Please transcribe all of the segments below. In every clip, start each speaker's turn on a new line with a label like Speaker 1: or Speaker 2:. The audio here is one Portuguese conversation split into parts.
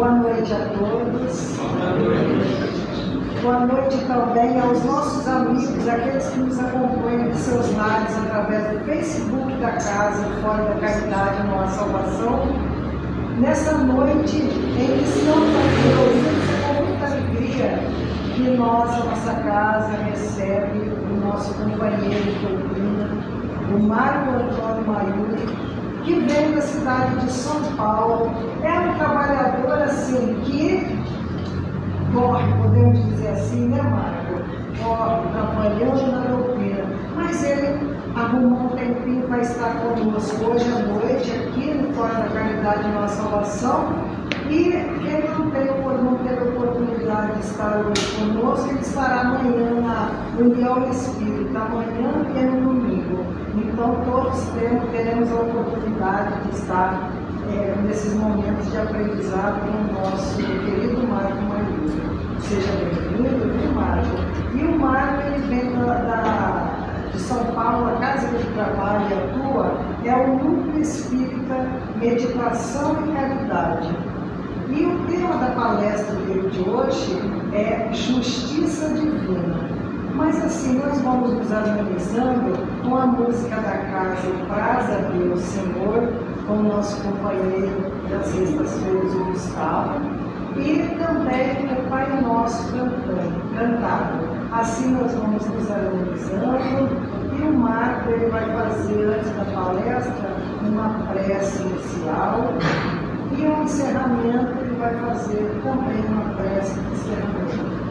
Speaker 1: Boa noite a todos. Boa noite também aos nossos amigos, aqueles que nos acompanham de seus lares através do Facebook da Casa Fora da Caridade Nova Salvação. Nessa noite em que estamos aqui reunidos com muita alegria que a nossa casa recebe o nosso companheiro de doutrina, o Marco Antônio Maiuri, que vem da cidade de São Paulo. É um trabalhador assim que corre, podemos dizer assim, né, Marco? Corre, trabalhando na doutrina. Mas ele arrumou um tempinho para estar conosco hoje à noite, aqui no Fora da Caridade Nova Salvação. E ele não teve oportunidade de estar hoje conosco, ele estará amanhã na União Espírita, amanhã e no domingo. Então todos teremos a oportunidade de estar nesses momentos de aprendizado com o nosso querido Marco Maiuri. Seja bem-vindo, viu, Marco? E o Marco, ele vem de São Paulo, a casa que ele trabalha e atua, é o Núcleo Espírita Meditação e Caridade. E o tema da palestra dele de hoje é Justiça Divina. Mas assim, nós vamos nos harmonizando com a música da casa Praz a Deus, Senhor, com o nosso companheiro das sextas-feiras, o Gustavo, e também o Pai Nosso cantado. Assim nós vamos nos harmonizando, e o Marco ele vai fazer, antes da palestra, uma prece inicial, e o encerramento ele vai fazer também uma prece de encerramento.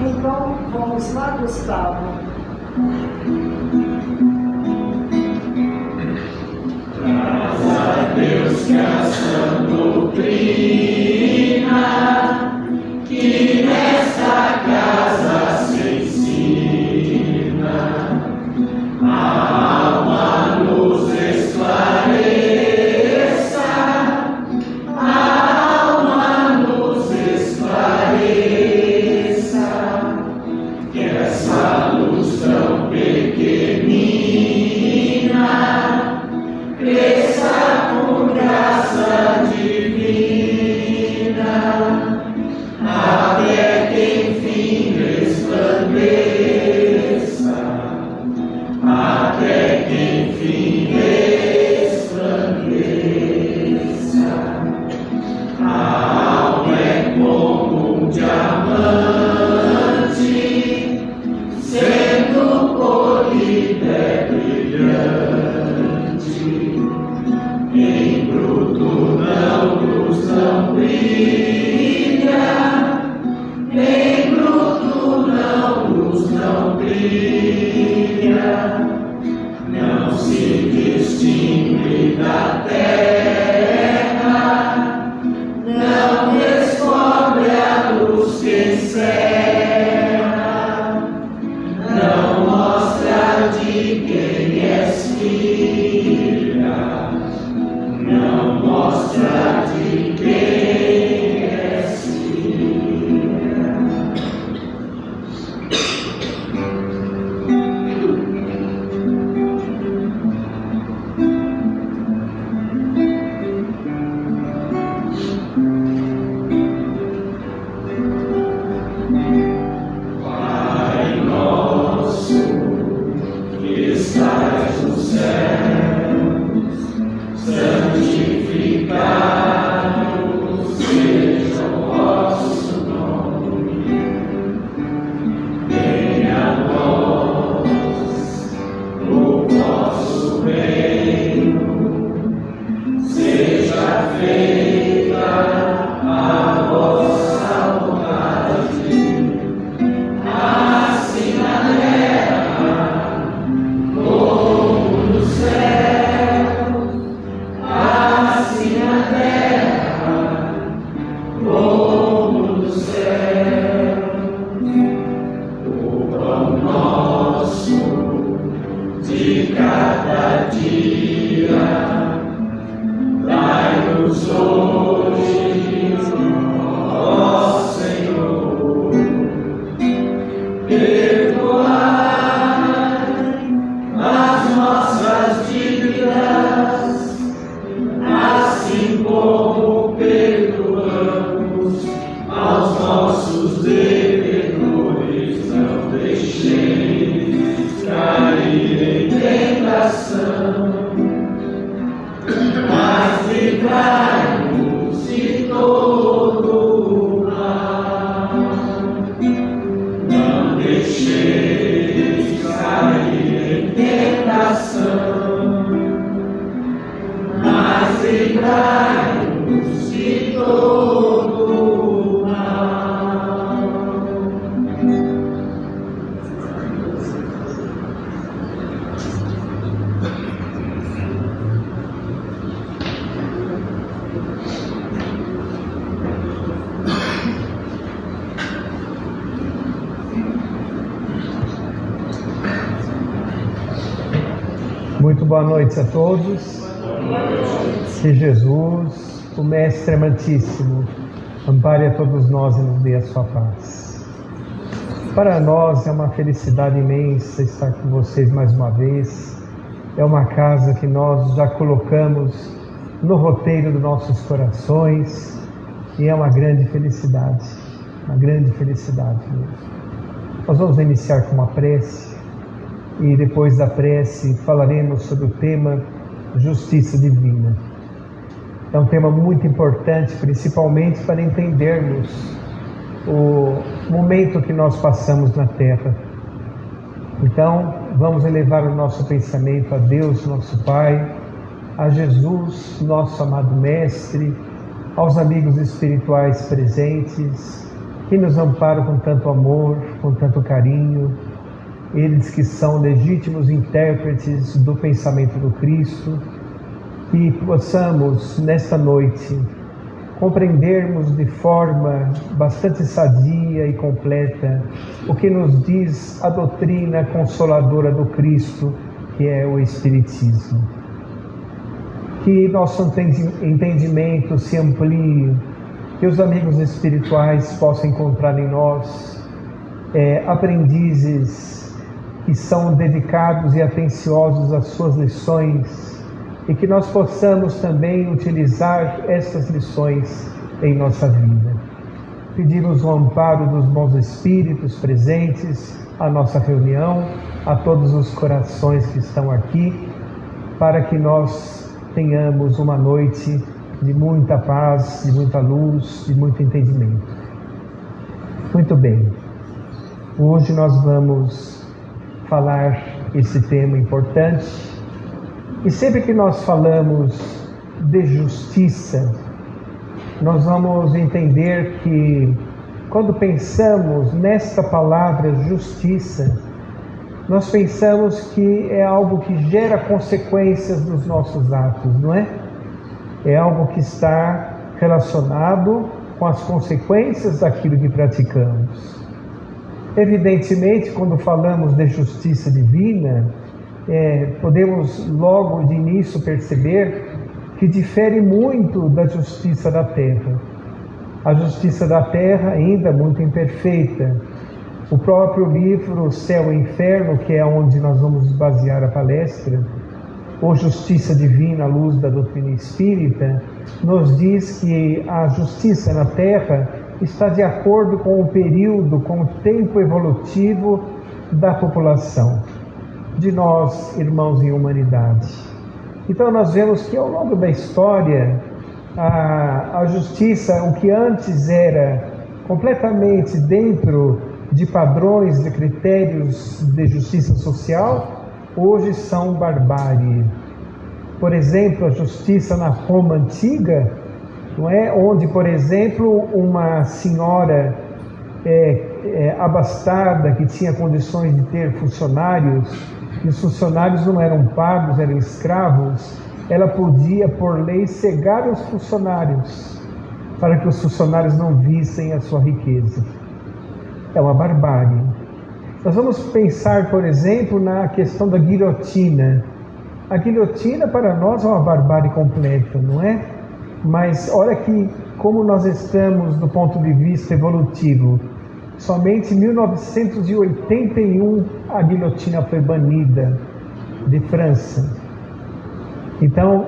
Speaker 1: Então, vamos lá, Gustavo.
Speaker 2: Graças a Deus que a sã doutrina que nesta casa se ensina, a alma nos esclareça, a alma nos esclareça, que essa luz tão pequenina cresça com graça divina, até que enfim resplandeça, até que enfim resplandeça. A alma é como um diamante, sendo polida é brilhante, em bruto não luz não brilha, em bruto não luz não brilha, não se distingue da terra, não descobre a luz que encerra, não mostra de quem és filha, não mostra de quem és filha. Pai nosso que estás no céu, santificado seja o vosso nome, venha a nós o vosso reino, seja feita a vossa vontade, assim na terra como no céu, assim na terra como no céu. O pão nosso de cada dia dai-nos hoje, ó Senhor. Perdoai as nossas dívidas, assim como perdoamos livrai-nos de todo mal. Não deixeis cair em tentação, mas livrai-nos de todo mal.
Speaker 3: Muito boa noite a todos. Que Jesus, o Mestre amantíssimo, ampare a todos nós e nos dê a sua paz. Para nós é uma felicidade imensa estar com vocês mais uma vez. É uma casa que nós já colocamos no roteiro dos nossos corações e é uma grande felicidade mesmo. Nós vamos iniciar com uma prece. E depois da prece falaremos sobre o tema Justiça Divina. É um tema muito importante, principalmente para entendermos o momento que nós passamos na Terra. Então, vamos elevar o nosso pensamento a Deus, nosso Pai, a Jesus, nosso amado Mestre, aos amigos espirituais presentes, que nos amparam com tanto amor, com tanto carinho, eles que são legítimos intérpretes do pensamento do Cristo, que possamos, nesta noite, compreendermos de forma bastante sadia e completa o que nos diz a doutrina consoladora do Cristo, que é o Espiritismo. Que nosso entendimento se amplie, que os amigos espirituais possam encontrar em nós aprendizes que são dedicados e atenciosos às suas lições e que nós possamos também utilizar essas lições em nossa vida. Pedimos o amparo dos bons espíritos presentes à nossa reunião, a todos os corações que estão aqui, para que nós tenhamos uma noite de muita paz, de muita luz, de muito entendimento. Muito bem, hoje nós vamos falar esse tema importante, e sempre que nós falamos de justiça, nós vamos entender que quando pensamos nesta palavra justiça, nós pensamos que é algo que gera consequências nos nossos atos, não é? É algo que está relacionado com as consequências daquilo que praticamos. Evidentemente, quando falamos de justiça divina, podemos logo de início perceber que difere muito da justiça da terra. A justiça da terra ainda é muito imperfeita. O próprio livro Céu e Inferno, que é onde nós vamos basear a palestra, ou Justiça Divina à luz da doutrina espírita, nos diz que a justiça na terra está de acordo com o período, com o tempo evolutivo da população, de nós, irmãos em humanidade. Então nós vemos que ao longo da história, a justiça, o que antes era completamente dentro de padrões, de critérios de justiça social, hoje são barbárie. Por exemplo, a justiça na Roma antiga, não é? Onde, por exemplo, uma senhora abastada, que tinha condições de ter funcionários, e os funcionários não eram pagos, eram escravos, ela podia, por lei, cegar os funcionários, para que os funcionários não vissem a sua riqueza. É uma barbárie. Nós vamos pensar, por exemplo, na questão da guilhotina. A guilhotina para nós é uma barbárie completa, não é? Mas olha que como nós estamos do ponto de vista evolutivo. Somente em 1981 a guilhotina foi banida de França. Então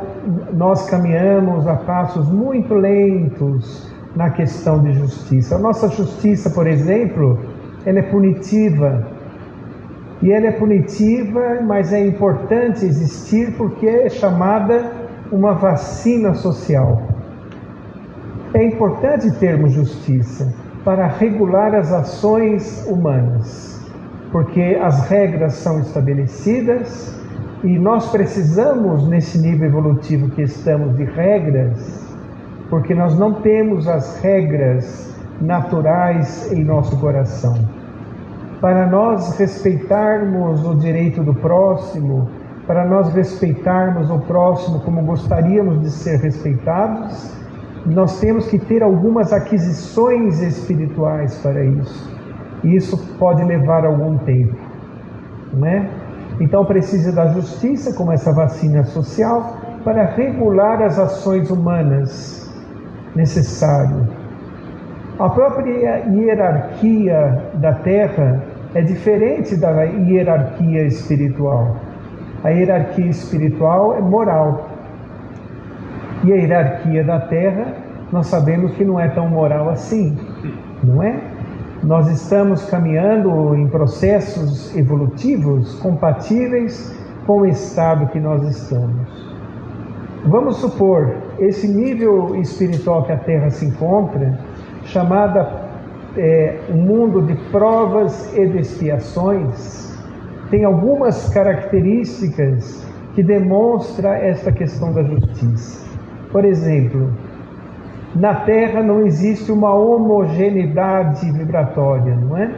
Speaker 3: nós caminhamos a passos muito lentos na questão de justiça. A nossa justiça, por exemplo, ela é punitiva. E ela é punitiva, mas é importante existir porque é chamada uma vacina social. É importante termos justiça para regular as ações humanas, porque as regras são estabelecidas e nós precisamos, nesse nível evolutivo que estamos, de regras, porque nós não temos as regras naturais em nosso coração. Para nós respeitarmos o direito do próximo, para nós respeitarmos o próximo como gostaríamos de ser respeitados, nós temos que ter algumas aquisições espirituais para isso. E isso pode levar algum tempo, não é? Então precisa da justiça, como essa vacina social, para regular as ações humanas necessárias. A própria hierarquia da Terra é diferente da hierarquia espiritual. A hierarquia espiritual é moral. E a hierarquia da Terra, nós sabemos que não é tão moral assim, não é? Nós estamos caminhando em processos evolutivos compatíveis com o estado que nós estamos. Vamos supor, esse nível espiritual que a Terra se encontra, chamada um mundo de provas e de expiações, tem algumas características que demonstram esta questão da justiça. Por exemplo, na Terra não existe uma homogeneidade vibratória, não é?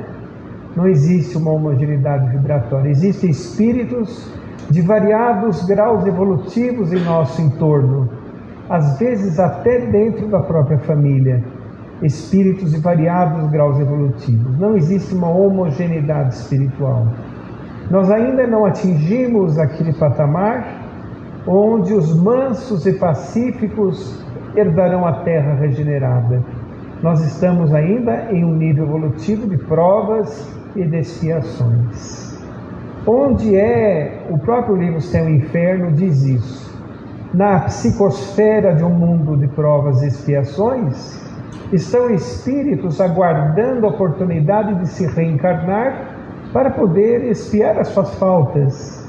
Speaker 3: Não existe uma homogeneidade vibratória. Existem espíritos de variados graus evolutivos em nosso entorno, às vezes até dentro da própria família. Espíritos de variados graus evolutivos. Não existe uma homogeneidade espiritual. Nós ainda não atingimos aquele patamar onde os mansos e pacíficos herdarão a terra regenerada. Nós estamos ainda em um nível evolutivo de provas e de expiações. Onde o próprio livro Céu e Inferno diz isso. Na psicosfera de um mundo de provas e expiações, estão espíritos aguardando a oportunidade de se reencarnar para poder expiar as suas faltas.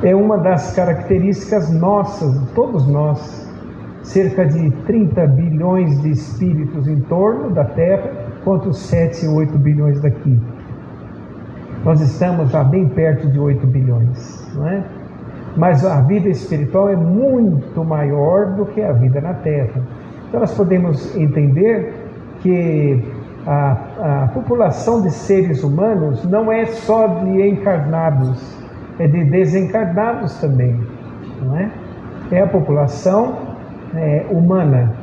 Speaker 3: É uma das características nossas, de todos nós. Cerca de 30 bilhões de espíritos em torno da Terra, quanto 7 ou 8 bilhões daqui. Nós estamos já bem perto de 8 bilhões, não é? Mas a vida espiritual é muito maior do que a vida na Terra. Então nós podemos entender que a população de seres humanos não é só de encarnados, é de desencarnados também, não é? É a população humana.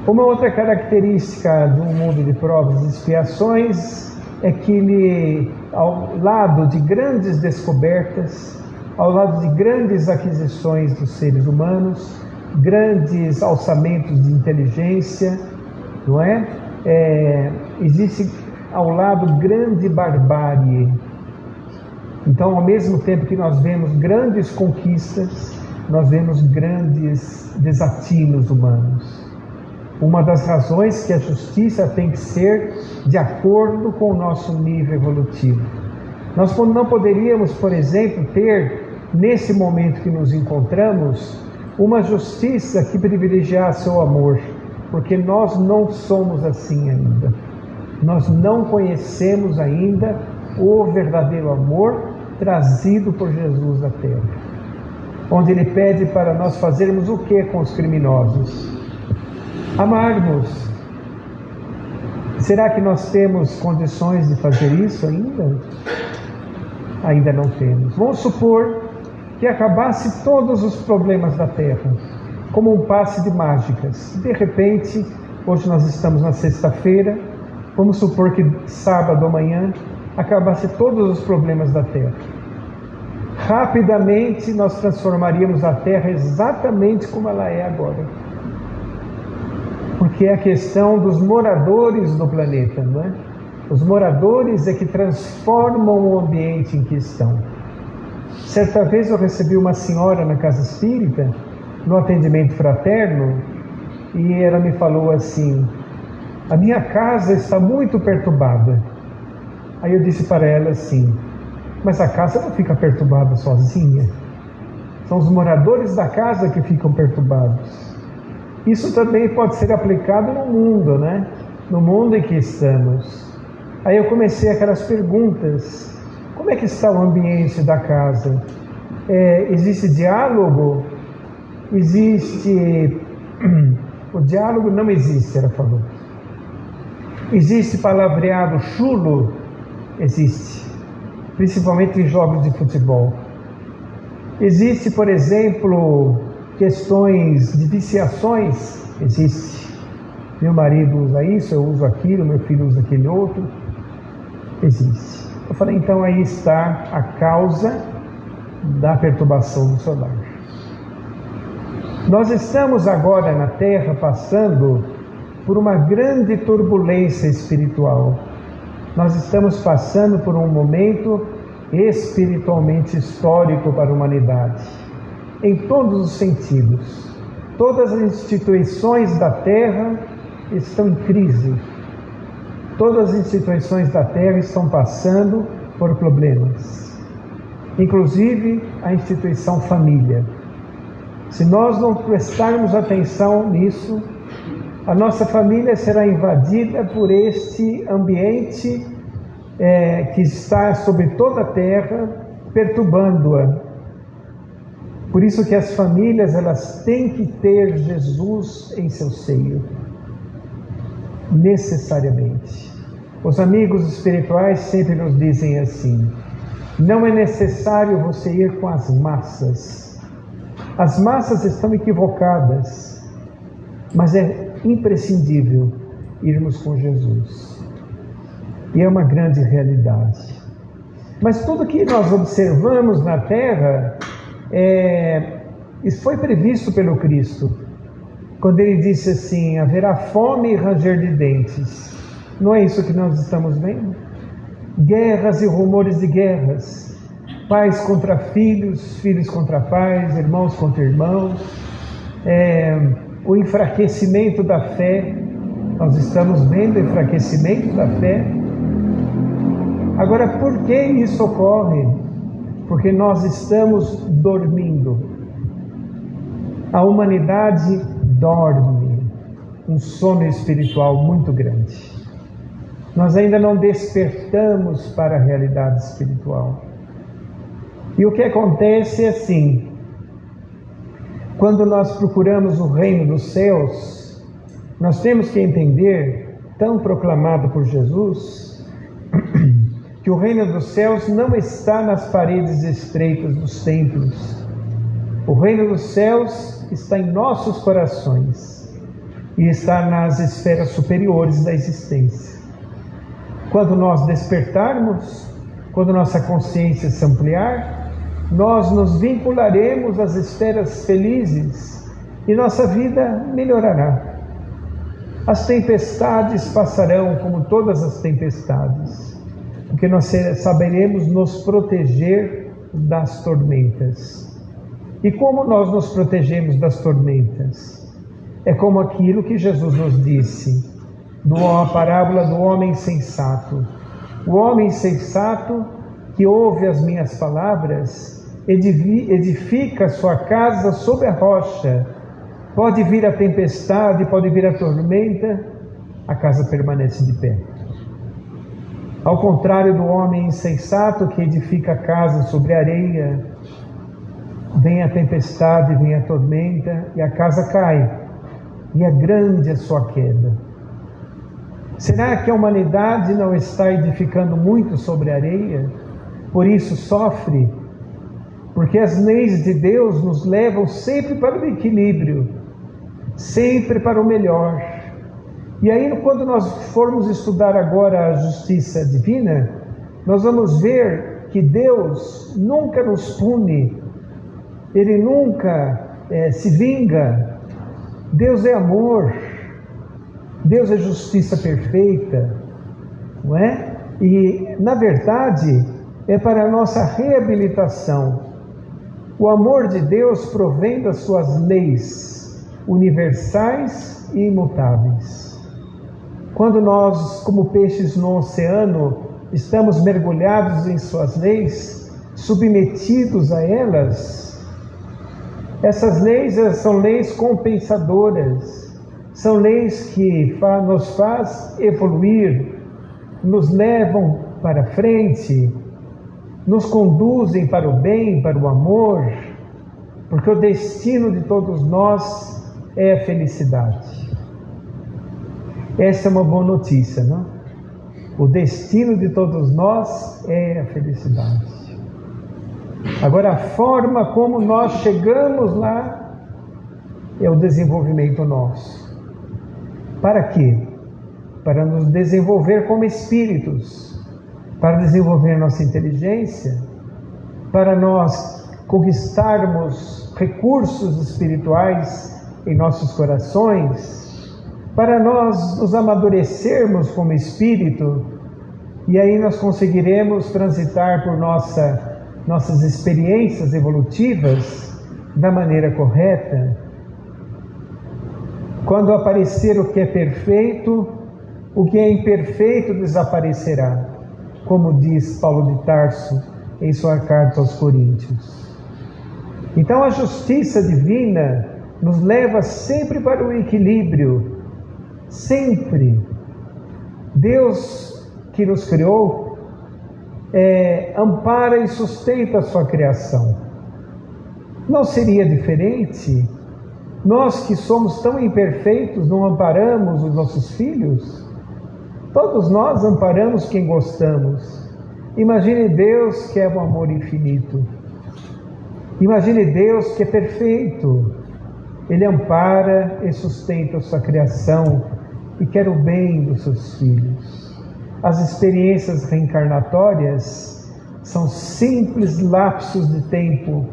Speaker 3: Uma outra característica de um mundo de provas e expiações é que ele, ao lado de grandes descobertas, ao lado de grandes aquisições dos seres humanos, grandes alçamentos de inteligência, não é? Existe ao lado grande barbárie. Então, ao mesmo tempo que nós vemos grandes conquistas, nós vemos grandes desatinos humanos. Uma das razões que a justiça tem que ser de acordo com o nosso nível evolutivo. Nós não poderíamos, por exemplo, ter, nesse momento que nos encontramos, uma justiça que privilegiasse o amor, porque nós não somos assim ainda. Nós não conhecemos ainda o verdadeiro amor trazido por Jesus à Terra, onde Ele pede para nós fazermos o que com os criminosos? Amarmos. Será que nós temos condições de fazer isso ainda? Ainda não temos. Vamos supor que acabasse todos os problemas da Terra, como um passe de mágicas. De repente, hoje nós estamos na sexta-feira, vamos supor que sábado amanhã acabasse todos os problemas da Terra. Rapidamente nós transformaríamos a Terra exatamente como ela é agora. Porque é a questão dos moradores do planeta, não é? Os moradores é que transformam o ambiente em que estão. Certa vez eu recebi uma senhora na casa espírita, no atendimento fraterno, e ela me falou assim: a minha casa está muito perturbada. Aí eu disse para ela assim: mas a casa não fica perturbada sozinha. São os moradores da casa que ficam perturbados. Isso também pode ser aplicado no mundo, né? No mundo em que estamos. Aí eu comecei aquelas perguntas. Como é que está o ambiente da casa? Existe diálogo? Existe... O diálogo não existe, ela falou. Existe palavreado chulo? Existe. Principalmente em jogos de futebol. Existe, por exemplo, questões de viciações? Existe. Meu marido usa isso, eu uso aquilo, meu filho usa aquele outro. Existe. Eu falei, então aí está a causa da perturbação do seu lar. Nós estamos agora na Terra passando por uma grande turbulência espiritual. Nós estamos passando por um momento espiritualmente histórico para a humanidade, em todos os sentidos. Todas as instituições da Terra estão em crise. Todas as instituições da Terra estão passando por problemas, inclusive a instituição família. Se nós não prestarmos atenção nisso, a nossa família será invadida por este ambiente que está sobre toda a terra, perturbando-a. Por isso que as famílias, elas têm que ter Jesus em seu seio, necessariamente. Os amigos espirituais sempre nos dizem assim: não é necessário você ir com as massas. As massas estão equivocadas, mas é imprescindível irmos com Jesus. E é uma grande realidade. Mas tudo que nós observamos na Terra isso foi previsto pelo Cristo. Quando ele disse assim: haverá fome e ranger de dentes. Não é isso que nós estamos vendo? Guerras e rumores de guerras. Pais contra filhos, filhos contra pais, irmãos contra irmãos. O enfraquecimento da fé. Nós estamos vendo o enfraquecimento da fé. Agora, por que isso ocorre? Porque nós estamos dormindo. A humanidade dorme, um sono espiritual muito grande. Nós ainda não despertamos para a realidade espiritual. E o que acontece é assim: quando nós procuramos o reino dos céus, nós temos que entender, tão proclamado por Jesus, que o reino dos céus não está nas paredes estreitas dos templos. O reino dos céus está em nossos corações e está nas esferas superiores da existência. Quando nós despertarmos, quando nossa consciência se ampliar, nós nos vincularemos às esferas felizes e nossa vida melhorará. As tempestades passarão como todas as tempestades, porque nós saberemos nos proteger das tormentas. E como nós nos protegemos das tormentas? É como aquilo que Jesus nos disse, a parábola do homem sensato. O homem sensato que ouve as minhas palavras, edifica sua casa sobre a rocha. Pode vir a tempestade, pode vir a tormenta, a casa permanece de pé. Ao contrário do homem insensato que edifica a casa sobre areia, vem a tempestade, vem a tormenta e a casa cai, e é grande a sua queda. Será que a humanidade não está edificando muito sobre a areia? Por isso sofre? Porque as leis de Deus nos levam sempre para o equilíbrio, sempre para o melhor. E aí, quando nós formos estudar agora a justiça divina, nós vamos ver que Deus nunca nos pune, Ele nunca se vinga. Deus é amor, Deus é justiça perfeita, não é? E, na verdade, é para a nossa reabilitação. O amor de Deus provém das suas leis universais e imutáveis. Quando nós, como peixes no oceano, estamos mergulhados em suas leis, submetidos a elas, Essas leis, elas são leis compensadoras, são leis que nos faz evoluir, nos levam para frente, nos conduzem para o bem, para o amor, porque o destino de todos nós é a felicidade. Essa é uma boa notícia, não? O destino de todos nós é a felicidade. Agora, a forma como nós chegamos lá é o desenvolvimento nosso. Para quê? Para nos desenvolver como espíritos, para desenvolver nossa inteligência, para nós conquistarmos recursos espirituais em nossos corações, para nós nos amadurecermos como espírito, e aí nós conseguiremos transitar por nossas experiências evolutivas da maneira correta. Quando aparecer o que é perfeito, o que é imperfeito desaparecerá, como diz Paulo de Tarso em sua carta aos Coríntios. Então a justiça divina nos leva sempre para o equilíbrio, sempre. Deus que nos criou ampara e sustenta a sua criação. Não seria diferente? Nós que somos tão imperfeitos, não amparamos os nossos filhos? Todos nós amparamos quem gostamos. Imagine Deus que é um amor infinito. Imagine Deus que é perfeito. Ele ampara e sustenta a sua criação e quer o bem dos seus filhos. As experiências reencarnatórias são simples lapsos de tempo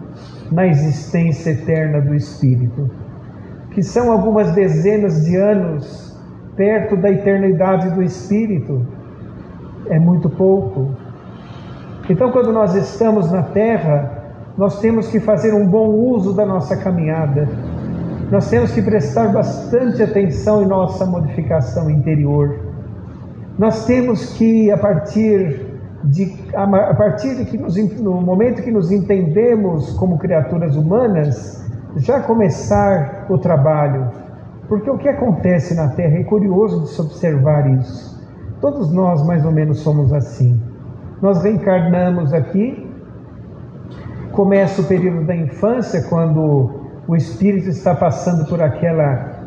Speaker 3: na existência eterna do espírito, que são algumas dezenas de anos perto da eternidade do espírito. É muito pouco. Então, quando nós estamos na Terra, nós temos que fazer um bom uso da nossa caminhada. Nós temos que prestar bastante atenção em nossa modificação interior. Nós temos que, a partir de que no momento que nos entendemos como criaturas humanas, já começar o trabalho. Porque o que acontece na Terra é curioso de se observar isso. Todos nós mais ou menos somos assim. Nós reencarnamos aqui, começa o período da infância, quando o espírito está passando por aquela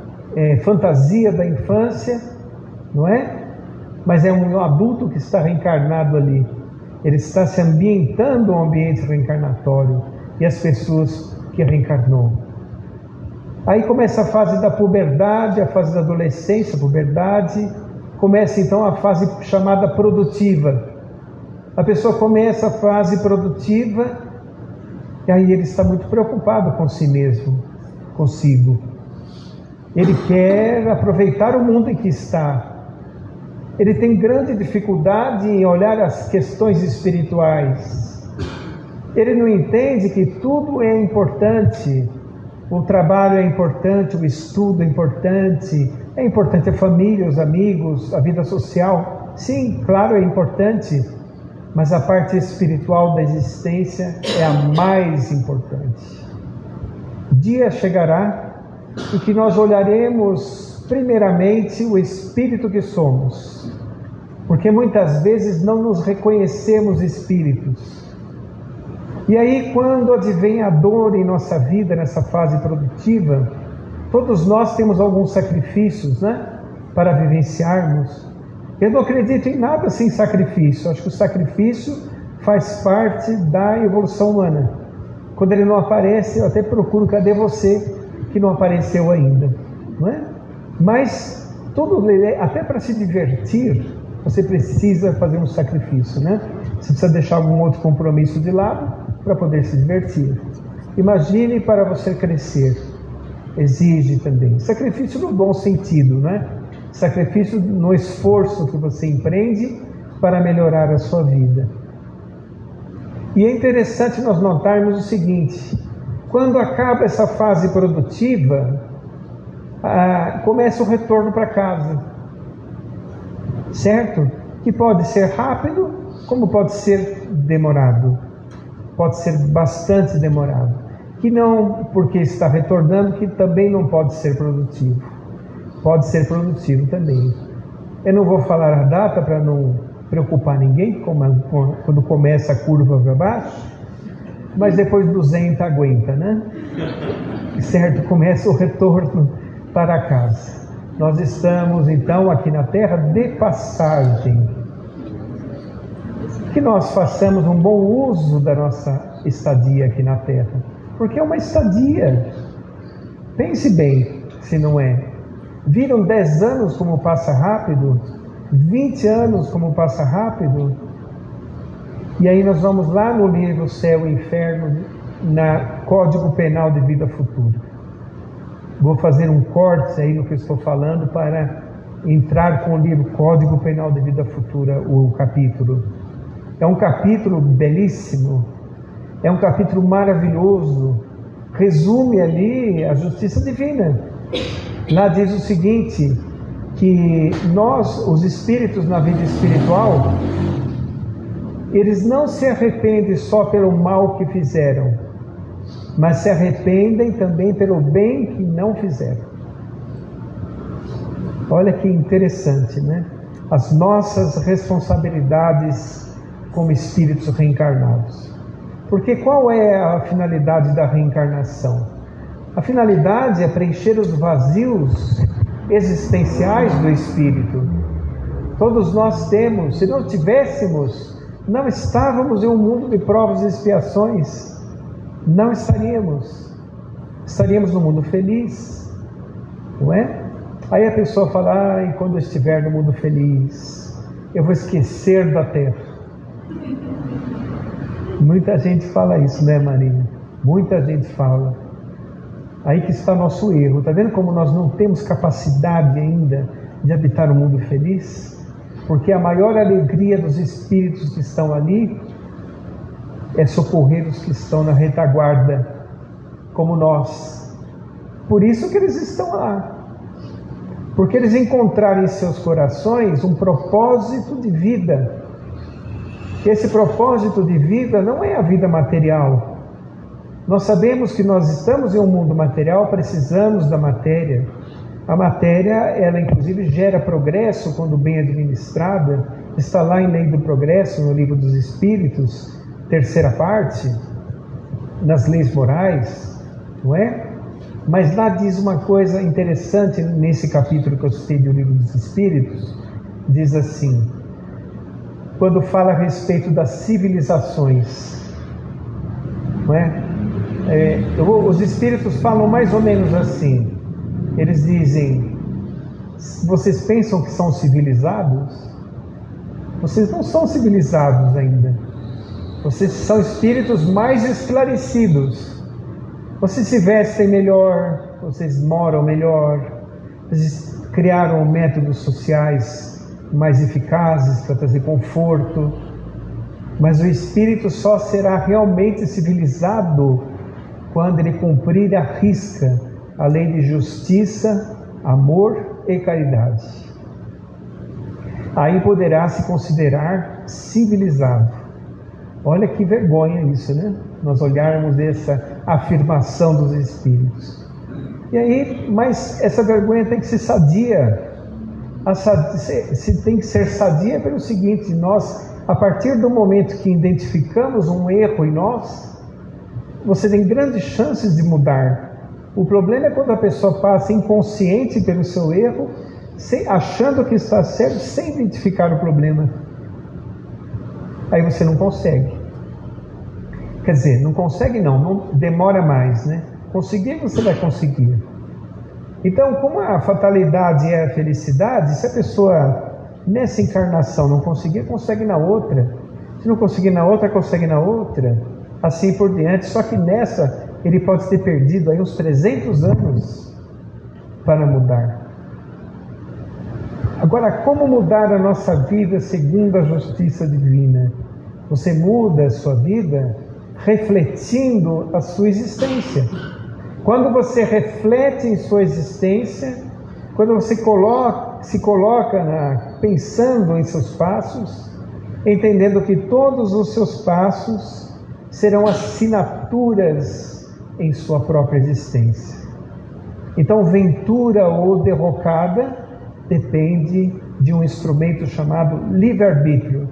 Speaker 3: fantasia da infância, não é? Mas é um adulto que está reencarnado ali. Ele está se ambientando ao ambiente reencarnatório e as pessoas que reencarnou. Aí começa a fase da puberdade, a fase da adolescência, puberdade. Começa então a fase chamada produtiva. A pessoa começa a fase produtiva e aí ele está muito preocupado com si mesmo, consigo. Ele quer aproveitar o mundo em que está. Ele tem grande dificuldade em olhar as questões espirituais. Ele não entende que tudo é importante. O trabalho é importante, o estudo é importante a família, os amigos, a vida social. Sim, claro, é importante, mas a parte espiritual da existência é a mais importante. Dia chegará em que nós olharemos primeiramente o espírito que somos, porque muitas vezes não nos reconhecemos espíritos. E aí, quando advém a dor em nossa vida, nessa fase produtiva, todos nós temos alguns sacrifícios, né, para vivenciarmos. Eu não acredito em nada sem sacrifício. Acho que o sacrifício faz parte da evolução humana. Quando ele não aparece, eu até procuro, cadê você que não apareceu ainda, não é? Mas até para se divertir, você precisa fazer um sacrifício, né? Você precisa deixar algum outro compromisso de lado para poder se divertir. Imagine para você crescer. Exige também sacrifício no bom sentido, né? Sacrifício no esforço que você empreende para melhorar a sua vida. E é interessante nós notarmos o seguinte: quando acaba essa fase produtiva, começa o retorno para casa, certo? Que pode ser rápido, como pode ser demorado, pode ser bastante demorado. que não, porque está retornando, que também não pode ser produtivo. Pode ser produtivo também. Eu não vou falar a data para não preocupar ninguém, quando começa a curva para baixo, mas depois de 200 aguenta, né? Certo? Começa o retorno para casa. Nós estamos então aqui na Terra de passagem. Que nós façamos um bom uso da nossa estadia aqui na Terra, porque é uma estadia. Pense bem, se não é. Viram 10 anos como passa rápido? 20 anos como passa rápido? E aí nós vamos lá no livro Céu e Inferno, na Código Penal de Vida Futura. Vou fazer um corte aí no que eu estou falando para entrar com o livro Código Penal de Vida Futura, o capítulo. É um capítulo belíssimo, é um capítulo maravilhoso, resume ali a justiça divina. Lá diz o seguinte, que nós, os espíritos na vida espiritual, eles não se arrependem só pelo mal que fizeram, mas se arrependem também pelo bem que não fizeram. Olha que interessante, né? As nossas responsabilidades como espíritos reencarnados. Porque qual é a finalidade da reencarnação? A finalidade é preencher os vazios existenciais do espírito. Todos nós temos. Se não tivéssemos, não estávamos em um mundo de provas e expiações. Não estaríamos. Estaríamos no mundo feliz, não é? Aí a pessoa fala, ai, quando eu estiver no mundo feliz, eu vou esquecer da terra. Muita gente fala isso, né, Marinha? Muita gente fala. Aí que está nosso erro. Está vendo como nós não temos capacidade ainda de habitar o mundo feliz? Porque a maior alegria dos espíritos que estão ali é socorrer os que estão na retaguarda, como nós. Por isso que eles estão lá. Porque eles encontraram em seus corações um propósito de vida. Esse propósito de vida não é a vida material. Nós sabemos que nós estamos em um mundo material, precisamos da matéria. A matéria, ela inclusive gera progresso quando bem administrada. Está lá em Lei do Progresso, no Livro dos Espíritos, terceira parte, nas leis morais, não é? Mas lá diz uma coisa interessante nesse capítulo que eu citei do Livro dos Espíritos, diz assim, quando fala a respeito das civilizações, não é? Os espíritos falam mais ou menos assim, eles dizem, vocês pensam que são civilizados? Vocês não são civilizados ainda, vocês são espíritos mais esclarecidos, vocês se vestem melhor, vocês moram melhor, vocês criaram métodos sociais mais eficazes para trazer conforto, mas o espírito só será realmente civilizado quando ele cumprir à risca a lei de justiça, amor e caridade. Aí poderá se considerar civilizado. Olha que vergonha isso, né? Nós olharmos essa afirmação dos espíritos. E aí, mas essa vergonha tem que ser sadia. Tem que ser sadia pelo seguinte, nós, a partir do momento que identificamos um erro em nós, você tem grandes chances de mudar. O problema é quando a pessoa passa inconsciente pelo seu erro, achando que está certo, sem identificar o problema. Aí você não consegue. Quer dizer, não consegue não demora mais, né? Conseguir você vai conseguir. Então, como a fatalidade é a felicidade, se a pessoa nessa encarnação não conseguir, consegue na outra. Se não conseguir na outra, consegue na outra. Assim por diante. Só que nessa, ele pode ter perdido aí uns 300 anos para mudar. Agora, como mudar a nossa vida segundo a justiça divina? Você muda a sua vida refletindo a sua existência. Quando você reflete em sua existência, quando você se coloca pensando em seus passos, entendendo que todos os seus passos serão assinaturas em sua própria existência. Então, ventura ou derrocada depende de um instrumento chamado livre-arbítrio,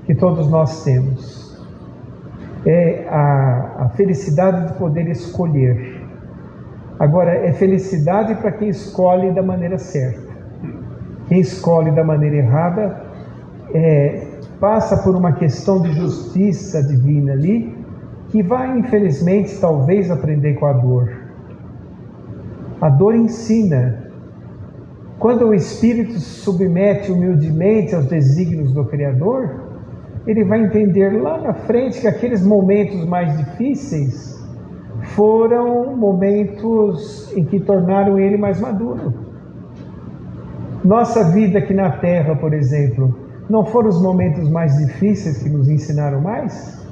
Speaker 3: que todos nós temos. É a felicidade de poder escolher. Agora, é felicidade para quem escolhe da maneira certa. Quem escolhe da maneira errada passa por uma questão de justiça divina ali, que vai, infelizmente, talvez aprender com a dor. A dor ensina. Quando o espírito se submete humildemente aos desígnios do Criador, ele vai entender lá na frente que aqueles momentos mais difíceis foram momentos em que tornaram ele mais maduro. Nossa vida aqui na Terra, por exemplo, não foram os momentos mais difíceis que nos ensinaram mais?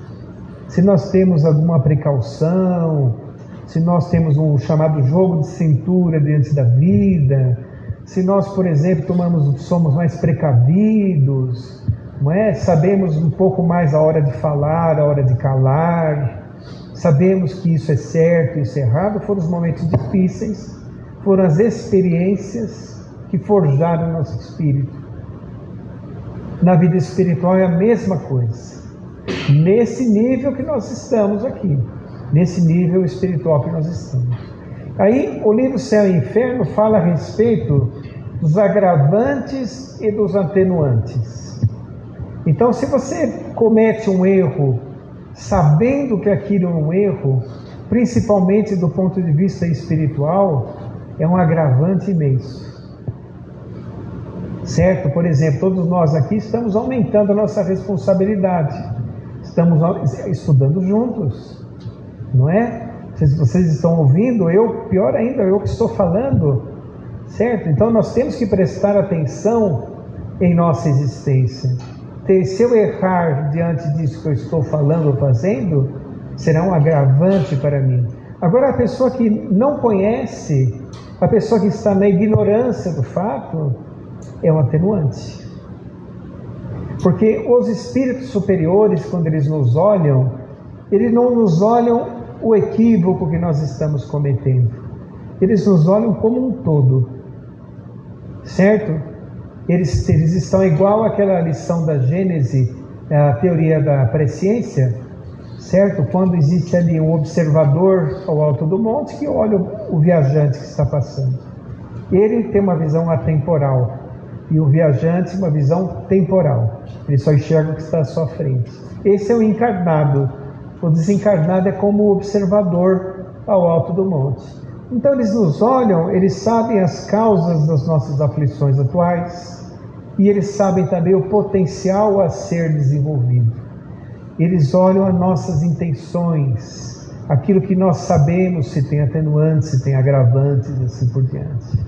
Speaker 3: Se nós temos alguma precaução, se nós temos um chamado jogo de cintura diante da vida, se nós, por exemplo, somos mais precavidos, não é? Sabemos um pouco mais a hora de falar, a hora de calar, sabemos que isso é certo, isso é errado, foram os momentos difíceis, foram as experiências que forjaram o nosso espírito. Na vida espiritual é a mesma coisa. Nesse nível que nós estamos aqui, nesse nível espiritual que nós estamos. Aí o livro Céu e Inferno fala a respeito dos agravantes e dos atenuantes. Então, se você comete um erro sabendo que aquilo é um erro, principalmente do ponto de vista espiritual, é um agravante imenso. Certo? Por exemplo, todos nós aqui estamos aumentando a nossa responsabilidade. Estamos estudando juntos, não é? Se vocês estão ouvindo, pior ainda, eu que estou falando, certo? Então nós temos que prestar atenção em nossa existência. Se eu errar diante disso que eu estou falando ou fazendo, será um agravante para mim. Agora, a pessoa que não conhece, a pessoa que está na ignorância do fato, é um atenuante. Porque os espíritos superiores, quando eles nos olham, eles não nos olham o equívoco que nós estamos cometendo. Eles nos olham como um todo. Certo? Eles estão igual àquela lição da Gênese, a teoria da presciência, certo? Quando existe ali um observador ao alto do monte que olha o viajante que está passando. Ele tem uma visão atemporal e o viajante uma visão temporal. Ele só enxerga o que está à sua frente. Esse é o encarnado. O desencarnado é como o observador ao alto do monte. Então eles nos olham, eles sabem as causas das nossas aflições atuais e eles sabem também o potencial a ser desenvolvido. Eles olham as nossas intenções, aquilo que nós sabemos, se tem atenuantes, se tem agravantes e assim por diante.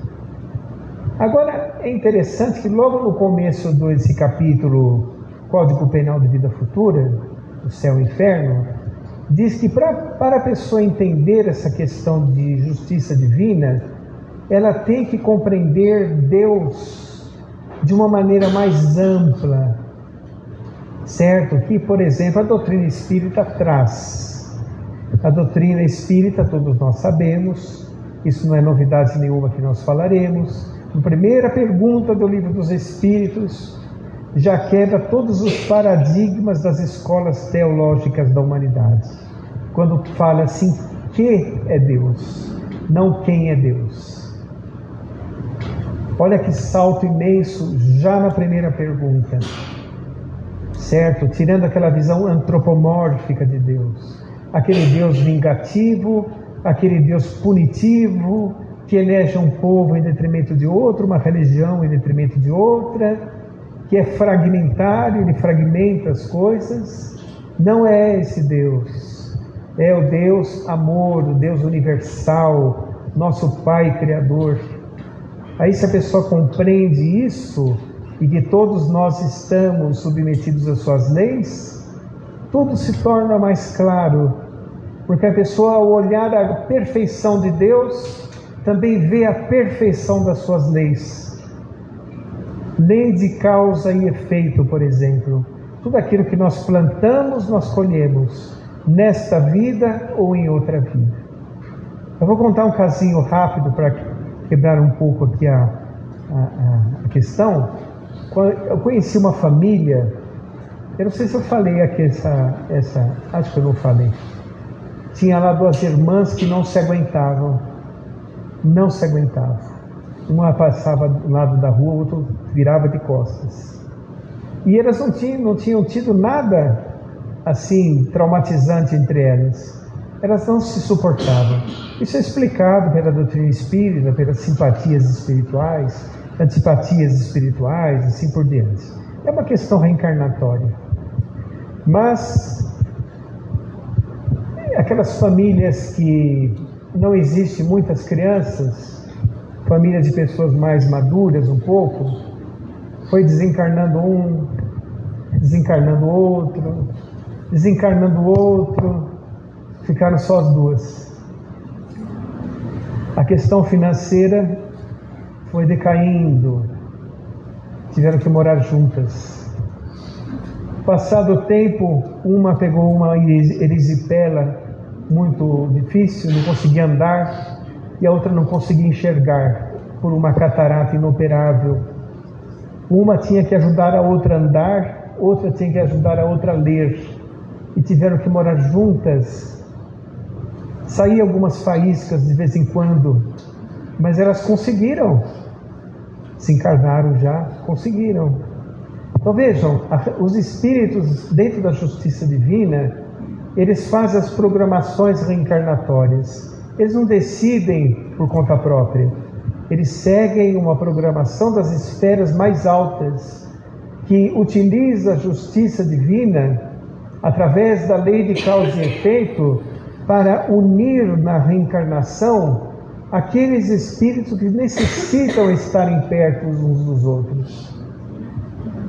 Speaker 3: Agora, é interessante que logo no começo desse capítulo, Código Penal de Vida Futura, o Céu e Inferno, diz que para a pessoa entender essa questão de justiça divina, ela tem que compreender Deus de uma maneira mais ampla, certo? Que, por exemplo, a doutrina espírita traz. A doutrina espírita, todos nós sabemos, isso não é novidade nenhuma que nós falaremos. A primeira pergunta do Livro dos Espíritos já quebra todos os paradigmas das escolas teológicas da humanidade. Quando fala assim, que é Deus, não quem é Deus. Olha que salto imenso já na primeira pergunta, certo? Tirando aquela visão antropomórfica de Deus, aquele Deus vingativo, aquele Deus punitivo, que elege um povo em detrimento de outro, uma religião em detrimento de outra, que é fragmentário, ele fragmenta as coisas. Não é esse Deus. É o Deus amor, o Deus universal, nosso Pai Criador. Aí, se a pessoa compreende isso, e que todos nós estamos submetidos às suas leis, tudo se torna mais claro, porque a pessoa, ao olhar a perfeição de Deus, também vê a perfeição das suas leis. Lei de causa e efeito, por exemplo. Tudo aquilo que nós plantamos, nós colhemos. nesta vida ou em outra vida. Eu vou contar um casinho rápido para quebrar um pouco aqui a questão. Eu conheci uma família, eu não sei se eu falei aqui acho que eu não falei. Tinha lá 2 irmãs que não se aguentavam. Uma passava do lado da rua, o outro virava de costas. E elas não tinham tido nada assim traumatizante entre elas. Elas não se suportavam. Isso é explicado pela doutrina espírita, pelas simpatias espirituais, antipatias espirituais, assim por diante. É uma questão reencarnatória. Mas aquelas famílias que não existem muitas crianças, família de pessoas mais maduras um pouco, foi desencarnando um, desencarnando outro, ficaram só as 2. A questão financeira foi decaindo, tiveram que morar juntas. Passado o tempo, uma pegou uma erisipela muito difícil, não conseguia andar, e a outra não conseguia enxergar por uma catarata inoperável. Uma tinha que ajudar a outra a andar, outra tinha que ajudar a outra a ler, e tiveram que morar juntas. Saíam algumas faíscas de vez em quando, mas elas conseguiram, se encarnaram já, conseguiram. Então vejam, os espíritos dentro da justiça divina, eles fazem as programações reencarnatórias. Eles não decidem por conta própria. Eles seguem uma programação das esferas mais altas, que utiliza a justiça divina, através da lei de causa e efeito, para unir na reencarnação aqueles espíritos que necessitam estarem perto uns dos outros.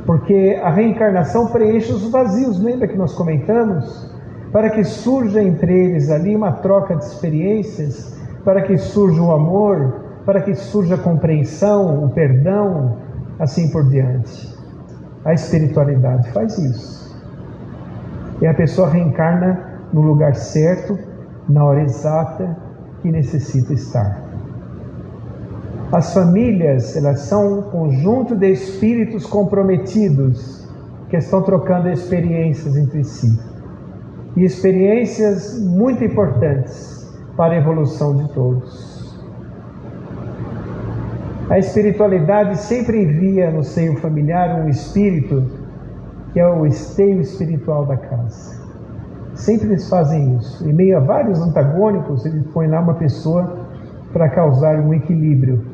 Speaker 3: Porque a reencarnação preenche os vazios, lembra que nós comentamos? Para que surja entre eles ali uma troca de experiências, para que surja o amor, para que surja a compreensão, o perdão, assim por diante. A espiritualidade faz isso. E a pessoa reencarna no lugar certo, na hora exata que necessita estar. As famílias, elas são um conjunto de espíritos comprometidos que estão trocando experiências entre si. E experiências muito importantes para a evolução de todos. A espiritualidade sempre envia no seio familiar um espírito que é o esteio espiritual da casa. Sempre eles fazem isso. Em meio a vários antagônicos, eles põem lá uma pessoa para causar um equilíbrio.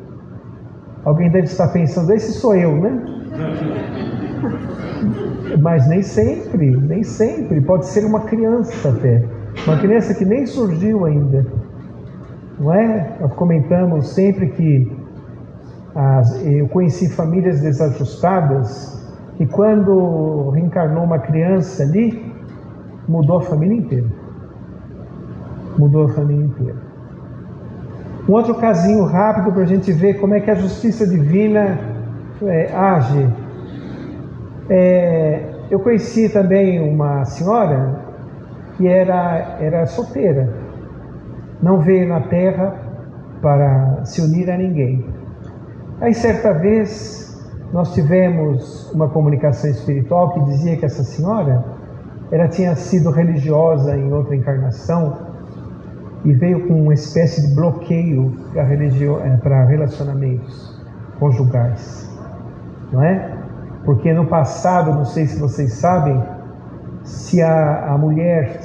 Speaker 3: Alguém deve estar pensando, esse sou eu, né? Mas nem sempre. Pode ser uma criança até. Uma criança que nem surgiu ainda. Não é? Nós comentamos sempre que eu conheci famílias desajustadas que quando reencarnou uma criança ali, mudou a família inteira. Um outro casinho rápido para a gente ver como é que a justiça divina age. Eu conheci também uma senhora que era solteira, não veio na Terra para se unir a ninguém. Aí certa vez nós tivemos uma comunicação espiritual que dizia que essa senhora, ela tinha sido religiosa em outra encarnação e veio com uma espécie de bloqueio para relacionamentos conjugais, não é? Porque no passado, não sei se vocês sabem, se a mulher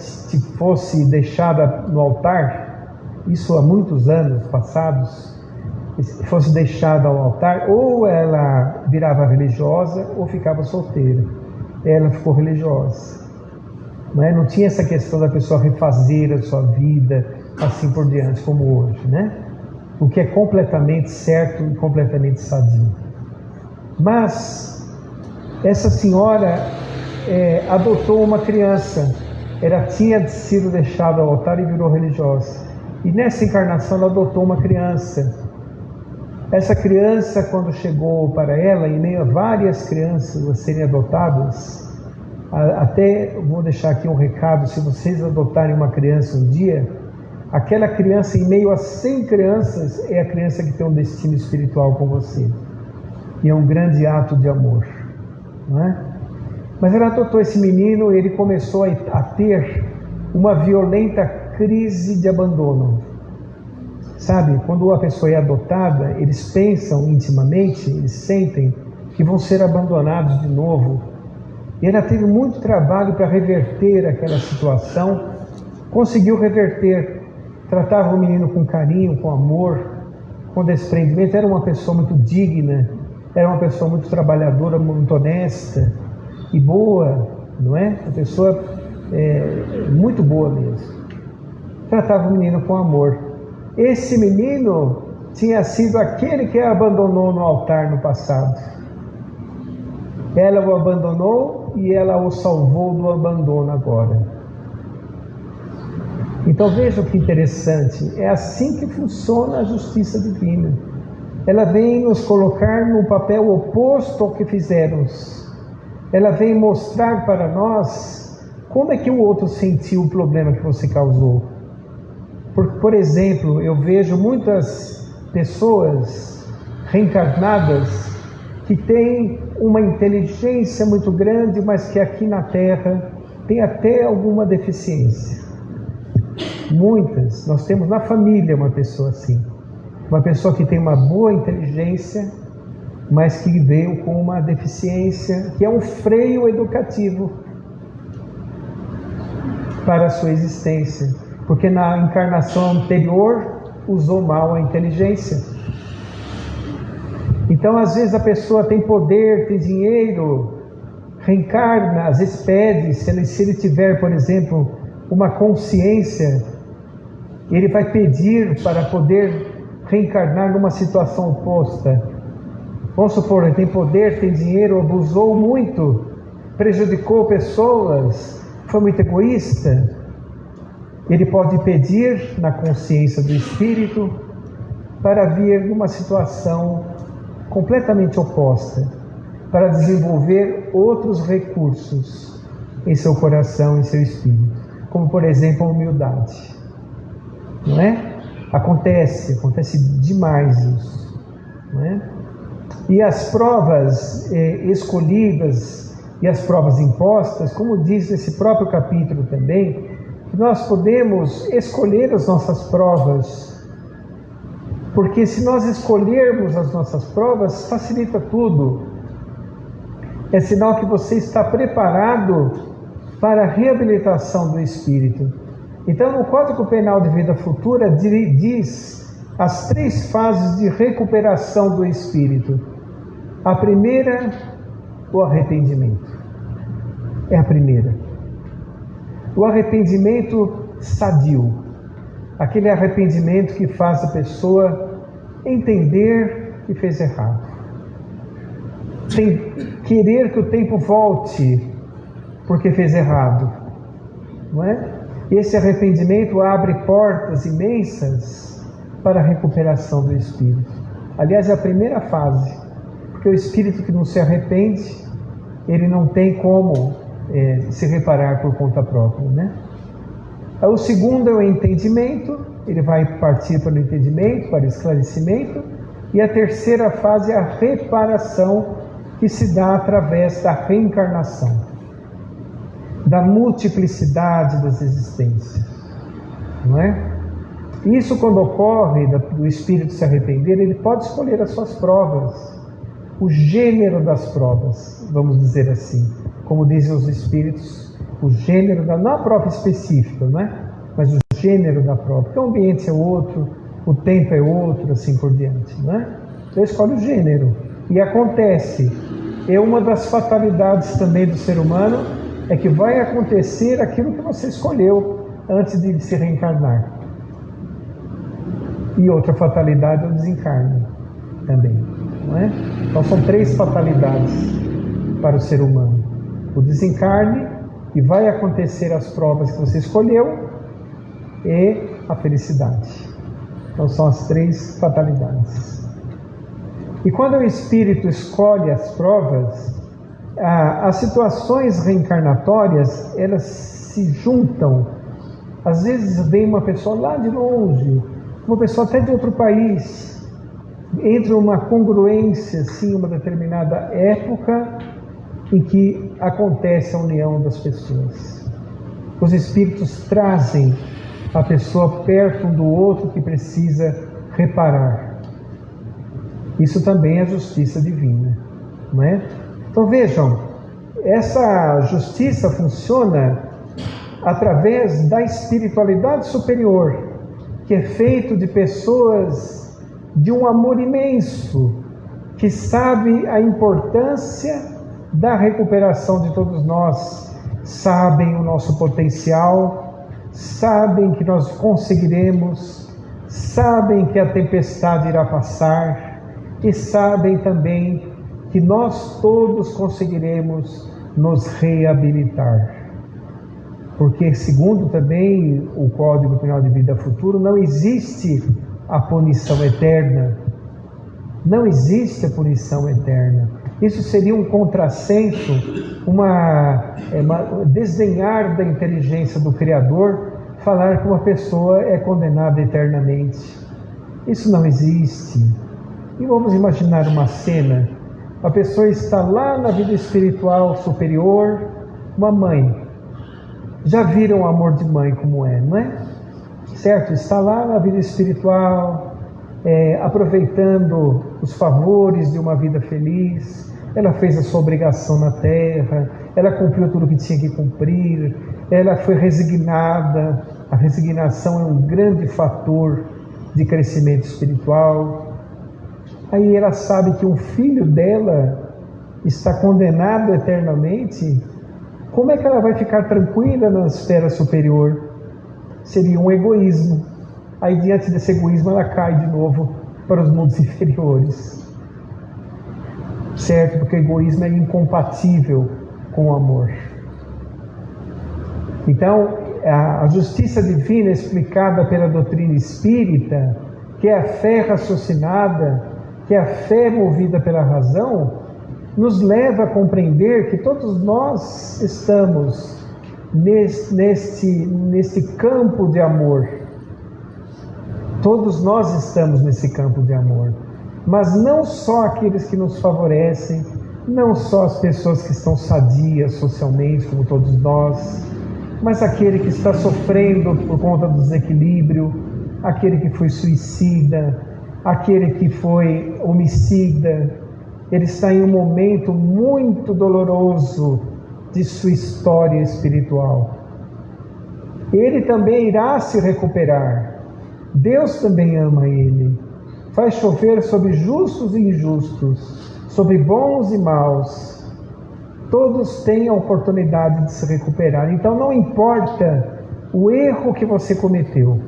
Speaker 3: fosse deixada no altar, isso há muitos anos passados, fosse deixada ao altar, ou ela virava religiosa ou ficava solteira. Ela ficou religiosa. Não tinha essa questão da pessoa refazer a sua vida, assim por diante, como hoje, né? O que é completamente certo e completamente sadio. Mas essa senhora adotou uma criança. Ela tinha sido deixada ao altar e virou religiosa. E nessa encarnação ela adotou uma criança. Essa criança, quando chegou para ela, em meio a várias crianças a serem adotadas, Até vou deixar aqui um recado: se vocês adotarem uma criança um dia, aquela criança, em meio a 100 crianças, é a criança que tem um destino espiritual com você. E é um grande ato de amor, não é? Mas ela adotou esse menino e ele começou a ter uma violenta crise de abandono. Sabe, quando a pessoa é adotada, eles pensam intimamente, eles sentem que vão ser abandonados de novo. E ela teve muito trabalho para reverter aquela situação, conseguiu reverter, tratava o menino com carinho, com amor, com desprendimento. Era uma pessoa muito digna, era uma pessoa muito trabalhadora, muito honesta e boa, não é? Uma pessoa muito boa mesmo. Tratava o menino com amor. Esse menino tinha sido aquele que a abandonou no altar no passado. Ela o abandonou e ela o salvou do abandono agora. Então veja que interessante, é assim que funciona a justiça divina. Ela vem nos colocar no papel oposto ao que fizemos. Ela vem mostrar para nós como é que o outro sentiu o problema que você causou. Por exemplo, eu vejo muitas pessoas reencarnadas que têm uma inteligência muito grande, mas que aqui na Terra tem até alguma deficiência. Muitas. Nós temos na família uma pessoa assim. Uma pessoa que tem uma boa inteligência, mas que veio com uma deficiência, que é um freio educativo para a sua existência. Porque na encarnação anterior usou mal a inteligência. Então, às vezes a pessoa tem poder, tem dinheiro, reencarna, às vezes pede, se ele tiver, por exemplo, uma consciência, ele vai pedir para poder reencarnar numa situação oposta. Vamos supor, ele tem poder, tem dinheiro, abusou muito, prejudicou pessoas, foi muito egoísta. Ele pode pedir na consciência do espírito para vir numa situação completamente oposta, para desenvolver outros recursos em seu coração, em seu espírito, como por exemplo a humildade, não é? Acontece demais isso, não é? E as provas escolhidas e as provas impostas, como diz nesse próprio capítulo também, nós podemos escolher as nossas provas, porque se nós escolhermos as nossas provas, facilita tudo. É sinal que você está preparado para a reabilitação do espírito. Então, no Código Penal de Vida Futura diz as 3 fases de recuperação do espírito. A primeira, o arrependimento. É a primeira. O arrependimento sadio, aquele arrependimento que faz a pessoa entender que fez errado, sem querer que o tempo volte porque fez errado, não é? Esse arrependimento abre portas imensas para a recuperação do espírito. Aliás, é a primeira fase, porque o espírito que não se arrepende, ele não tem como se reparar por conta própria, né? O segundo é o entendimento, ele vai partir para o entendimento, para o esclarecimento, e a terceira fase é a reparação, que se dá através da reencarnação, da multiplicidade das existências, não é? Isso, quando ocorre do espírito se arrepender, ele pode escolher as suas provas, o gênero das provas, vamos dizer assim, como dizem os espíritos, o gênero não a prova específica, né? Mas o gênero da prova, porque o ambiente é outro, o tempo é outro, assim por diante, né? Então escolhe o gênero, e acontece, é uma das fatalidades também do ser humano, é que vai acontecer aquilo que você escolheu antes de se reencarnar. E outra fatalidade é o desencarne também, não é? Então são 3 fatalidades para o ser humano. O desencarne, e vai acontecer as provas que você escolheu, e a felicidade. Então são as 3 fatalidades. E quando o espírito escolhe as provas, as situações reencarnatórias, elas se juntam. Às vezes vem uma pessoa lá de longe, uma pessoa até de outro país, entra uma congruência, assim, uma determinada época em que acontece a união das pessoas. Os espíritos trazem a pessoa perto um do outro que precisa reparar. Isso também é justiça divina, não é? Então vejam, essa justiça funciona através da espiritualidade superior, que é feito de pessoas de um amor imenso, que sabe a importância da recuperação de todos nós, sabem o nosso potencial, sabem que nós conseguiremos, sabem que a tempestade irá passar e sabem também que nós todos conseguiremos nos reabilitar. Porque, segundo também o Código Penal de Vida Futuro, não existe a punição eterna. Não existe a punição eterna. Isso seria um contrassenso, desdenhar da inteligência do Criador, falar que uma pessoa é condenada eternamente. Isso não existe. E vamos imaginar uma cena. A pessoa está lá na vida espiritual superior, uma mãe. Já viram o amor de mãe como é, não é? Certo? Está lá na vida espiritual, aproveitando os favores de uma vida feliz. Ela fez a sua obrigação na terra, ela cumpriu tudo o que tinha que cumprir, ela foi resignada. A resignação é um grande fator de crescimento espiritual. Aí ela sabe que um filho dela está condenado eternamente. Como é que ela vai ficar tranquila na esfera superior? Seria um egoísmo. Aí, diante desse egoísmo, ela cai de novo para os mundos inferiores. Certo? Porque o egoísmo é incompatível com o amor. Então, a justiça divina explicada pela doutrina espírita, que é a fé raciocinada, que é a fé movida pela razão, nos leva a compreender que todos nós estamos neste campo de amor. Todos nós estamos nesse campo de amor. Mas não só aqueles que nos favorecem, não só as pessoas que estão sadias socialmente, como todos nós, mas aquele que está sofrendo por conta do desequilíbrio, aquele que foi suicida, aquele que foi homicida. Ele está em um momento muito doloroso de sua história espiritual. Ele também irá se recuperar. Deus também ama ele. Faz chover sobre justos e injustos, sobre bons e maus. Todos têm a oportunidade de se recuperar. Então não importa o erro que você cometeu,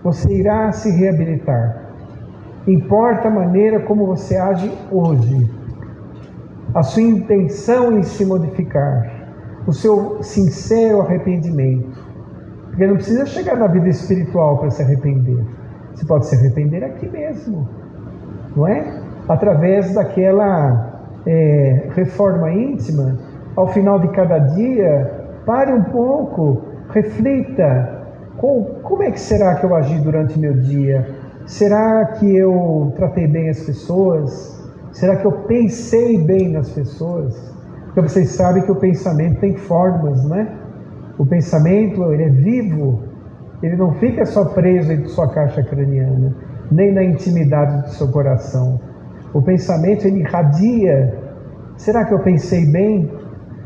Speaker 3: você irá se reabilitar. Importa a maneira como você age hoje, a sua intenção em se modificar, o seu sincero arrependimento. Porque não precisa chegar na vida espiritual para se arrepender. Você pode se arrepender aqui mesmo, não é? Através daquela reforma íntima. Ao final de cada dia, pare um pouco, reflita. Como é que será que eu agi durante meu dia? Será que eu tratei bem as pessoas? Será que eu pensei bem nas pessoas? Porque vocês sabem que o pensamento tem formas, não é? O pensamento, ele é vivo. Ele não fica só preso em sua caixa craniana, nem na intimidade do seu coração. O pensamento, ele irradia. Será que eu pensei bem?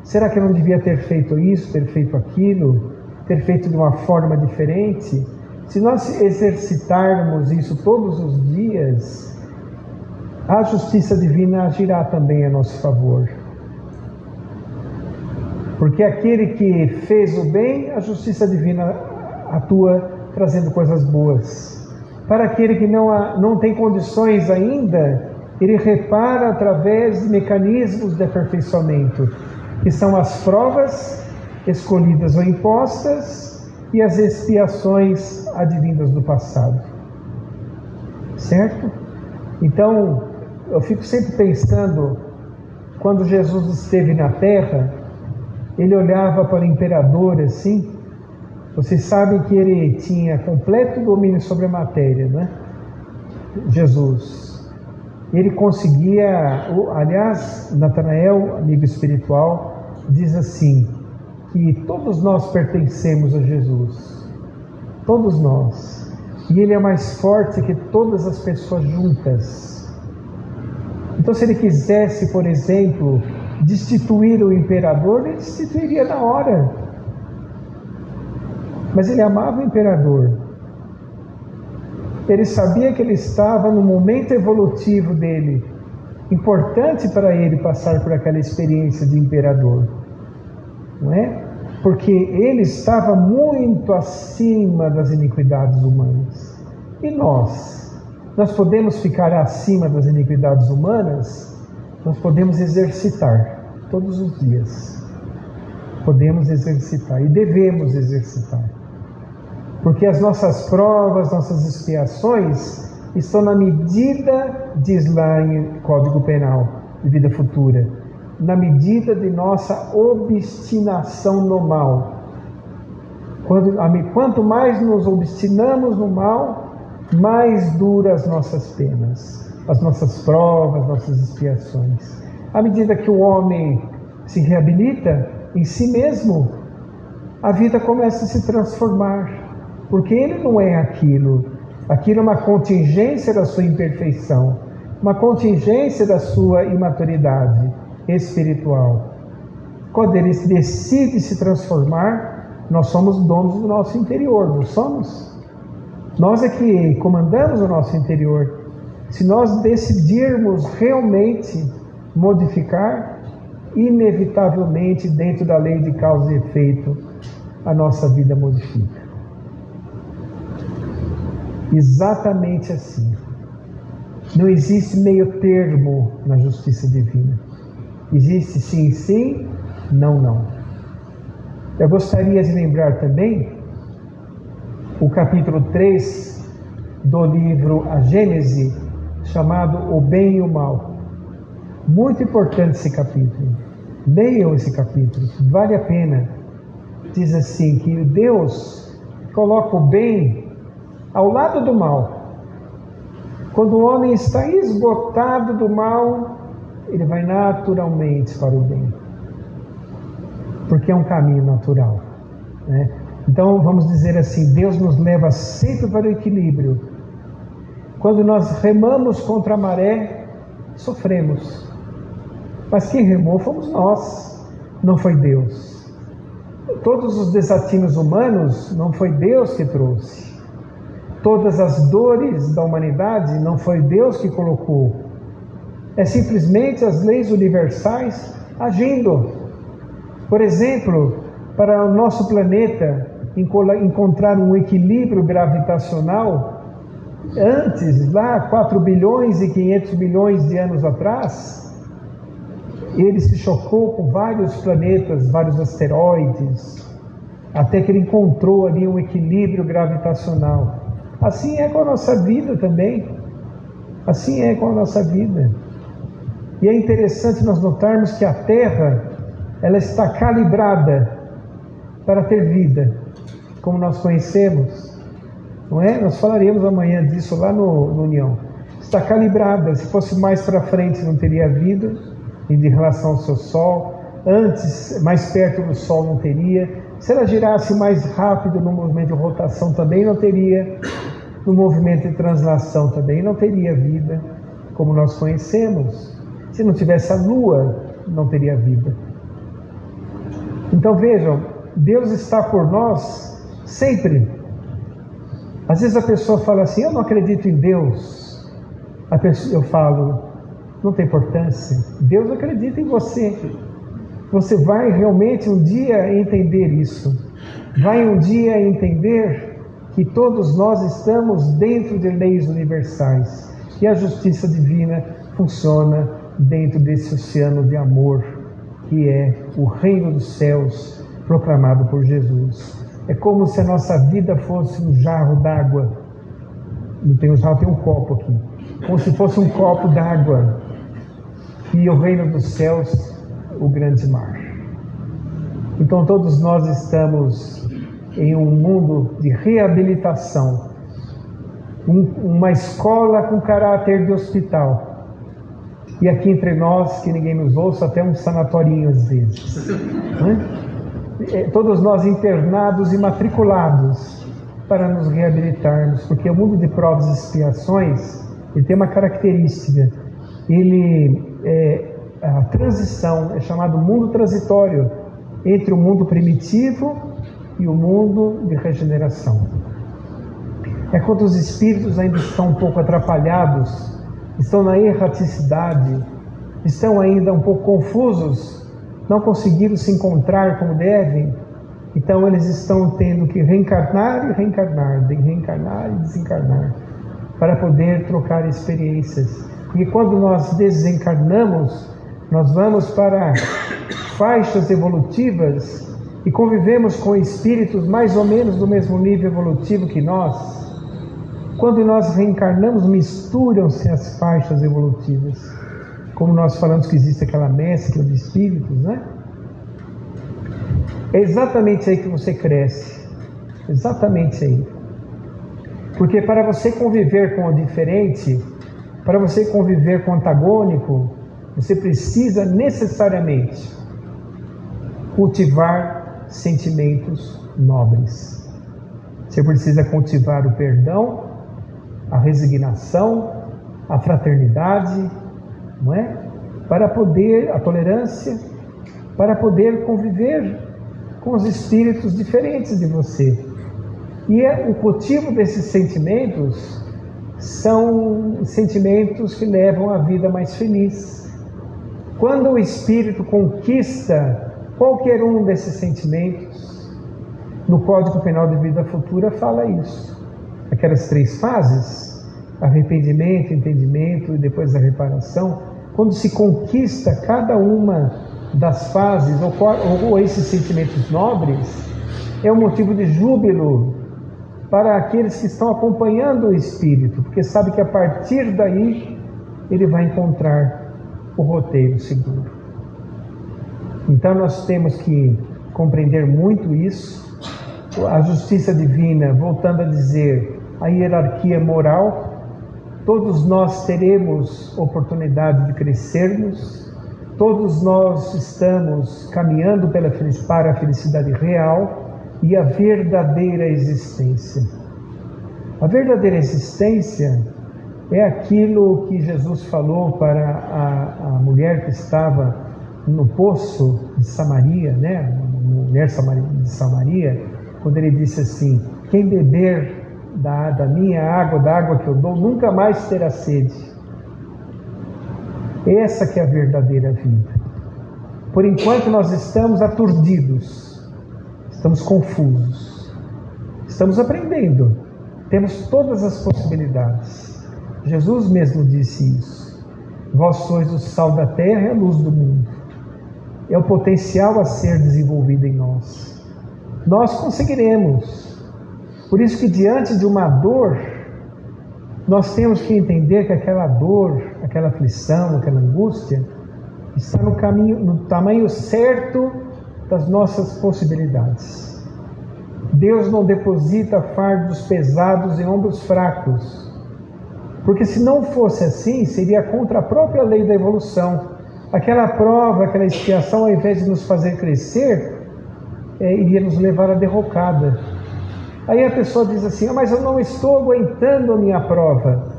Speaker 3: Será que eu não devia ter feito isso, ter feito aquilo? Ter feito de uma forma diferente? Se nós exercitarmos isso todos os dias, a justiça divina agirá também a nosso favor. Porque aquele que fez o bem, a justiça divina atua trazendo coisas boas. Para aquele que não tem condições ainda, ele repara através de mecanismos de aperfeiçoamento, que são as provas escolhidas ou impostas, e as expiações advindas do passado. Certo? Então, eu fico sempre pensando, quando Jesus esteve na terra, ele olhava para o imperador assim. Vocês sabem que ele tinha completo domínio sobre a matéria, né? Jesus. Ele conseguia, aliás, Natanael, amigo espiritual, diz assim, que todos nós pertencemos a Jesus. Todos nós. E ele é mais forte que todas as pessoas juntas. Então, se ele quisesse, por exemplo, destituir o imperador, ele destituiria na hora. Mas ele amava o imperador. Ele sabia que ele estava no momento evolutivo dele, importante para ele passar por aquela experiência de imperador, não é? Porque ele estava muito acima das iniquidades humanas. E nós podemos ficar acima das iniquidades humanas? Nós podemos exercitar todos os dias. Podemos exercitar e devemos exercitar. Porque as nossas provas, nossas expiações estão na medida, diz lá em Código Penal de Vida Futura, na medida de nossa obstinação no mal. Quanto mais nos obstinamos no mal, mais duras as nossas penas, as nossas provas, nossas expiações. À medida que o homem se reabilita em si mesmo, a vida começa a se transformar. Porque ele não é aquilo. Aquilo é uma contingência da sua imperfeição, uma contingência da sua imaturidade espiritual. Quando ele decide se transformar, nós somos donos do nosso interior, não somos? Nós é que comandamos o nosso interior. Se nós decidirmos realmente modificar, inevitavelmente, dentro da lei de causa e efeito, a nossa vida modifica. Exatamente assim. Não existe meio termo na justiça divina. Existe sim, sim, não, não. Eu gostaria de lembrar também o capítulo 3 do livro A Gênese, chamado O Bem e o Mal. Muito importante esse capítulo. Leiam esse capítulo, vale a pena. Diz assim, que Deus coloca o bem ao lado do mal. Quando o homem está esgotado do mal, ele vai naturalmente para o bem. Porque é um caminho natural, né? Então, vamos dizer assim, Deus nos leva sempre para o equilíbrio. Quando nós remamos contra a maré, sofremos. Mas quem remou fomos nós, não foi Deus. Todos os desatinos humanos, não foi Deus que trouxe. Todas as dores da humanidade, não foi Deus que colocou. É simplesmente as leis universais agindo. Por exemplo, para o nosso planeta encontrar um equilíbrio gravitacional, antes, lá 4 bilhões e 500 milhões de anos atrás, ele se chocou com vários planetas, vários asteroides, até que ele encontrou ali um equilíbrio gravitacional. Assim é com a nossa vida também. Assim é com a nossa vida. E é interessante nós notarmos que a Terra, ela está calibrada para ter vida, como nós conhecemos. Não é? Nós falaremos amanhã disso lá no União. Está calibrada. Se fosse mais para frente, não teria vida, em relação ao seu Sol. Antes, mais perto do Sol, não teria. Se ela girasse mais rápido no movimento de rotação, também não teria. No movimento de translação, também não teria vida, como nós conhecemos. Se não tivesse a Lua, não teria vida. Então vejam, Deus está por nós sempre. Às vezes a pessoa fala assim, eu não acredito em Deus. Eu falo, não tem importância. Deus acredita em você. Você vai realmente um dia entender isso. Vai um dia entender que todos nós estamos dentro de leis universais. E a justiça divina funciona dentro desse oceano de amor, que é o reino dos céus proclamado por Jesus. É como se a nossa vida fosse um jarro d'água. Não tem um jarro, tem um copo aqui. Como se fosse um copo d'água. e o reino dos céus, o grande mar. Então todos nós estamos em um mundo de reabilitação, uma escola com caráter de hospital. E aqui entre nós, que ninguém nos ouça, até um sanatorinho às vezes. Todos nós internados e matriculados para nos reabilitarmos, porque o mundo de provas e expiações, ele tem uma característica, a transição é chamado mundo transitório entre o mundo primitivo e o mundo de regeneração. É quando os espíritos ainda estão um pouco atrapalhados, estão na erraticidade, estão ainda um pouco confusos, não conseguiram se encontrar como devem, então eles estão tendo que reencarnar e reencarnar, reencarnar e desencarnar, para poder trocar experiências. Porque quando nós desencarnamos, nós vamos para faixas evolutivas e convivemos com espíritos mais ou menos do mesmo nível evolutivo que nós. Quando nós reencarnamos, misturam-se as faixas evolutivas. Como nós falamos que existe aquela mescla de espíritos, né? É exatamente aí que você cresce. Exatamente aí. Porque para você conviver com o diferente, para você conviver com o antagônico, você precisa necessariamente cultivar sentimentos nobres. Você precisa cultivar o perdão, a resignação, a fraternidade, não é? Para poder, a tolerância, para poder conviver com os espíritos diferentes de você. E o cultivo desses sentimentos são sentimentos que levam a vida mais feliz. Quando o espírito conquista qualquer um desses sentimentos, no Código Penal de Vida Futura fala isso. Aquelas 3 fases, arrependimento, entendimento e depois a reparação, quando se conquista cada uma das fases, ou esses sentimentos nobres, é um motivo de júbilo para aqueles que estão acompanhando o espírito, porque sabe que a partir daí ele vai encontrar o roteiro seguro. Então nós temos que compreender muito isso. A justiça divina, voltando a dizer, a hierarquia moral, todos nós teremos oportunidade de crescermos, todos nós estamos caminhando para a felicidade real e a verdadeira existência. A verdadeira existência é aquilo que Jesus falou para a mulher que estava no poço de Samaria, né? A mulher de Samaria, quando ele disse assim: quem beber da minha água, da água que eu dou, nunca mais terá sede. Essa que é a verdadeira vida. Por enquanto nós estamos aturdidos, estamos confusos, estamos aprendendo, temos todas as possibilidades. Jesus mesmo disse isso: vós sois o sal da terra e a luz do mundo. É o potencial a ser desenvolvido em nós. Nós conseguiremos. Por isso que diante de uma dor, nós temos que entender que aquela dor, aquela aflição, aquela angústia, está no caminho, no tamanho certo das nossas possibilidades. Deus não deposita fardos pesados em ombros fracos, porque se não fosse assim, seria contra a própria lei da evolução. Aquela prova, aquela expiação, ao invés de nos fazer crescer, iria nos levar à derrocada. Aí a pessoa diz assim: mas eu não estou aguentando a minha prova.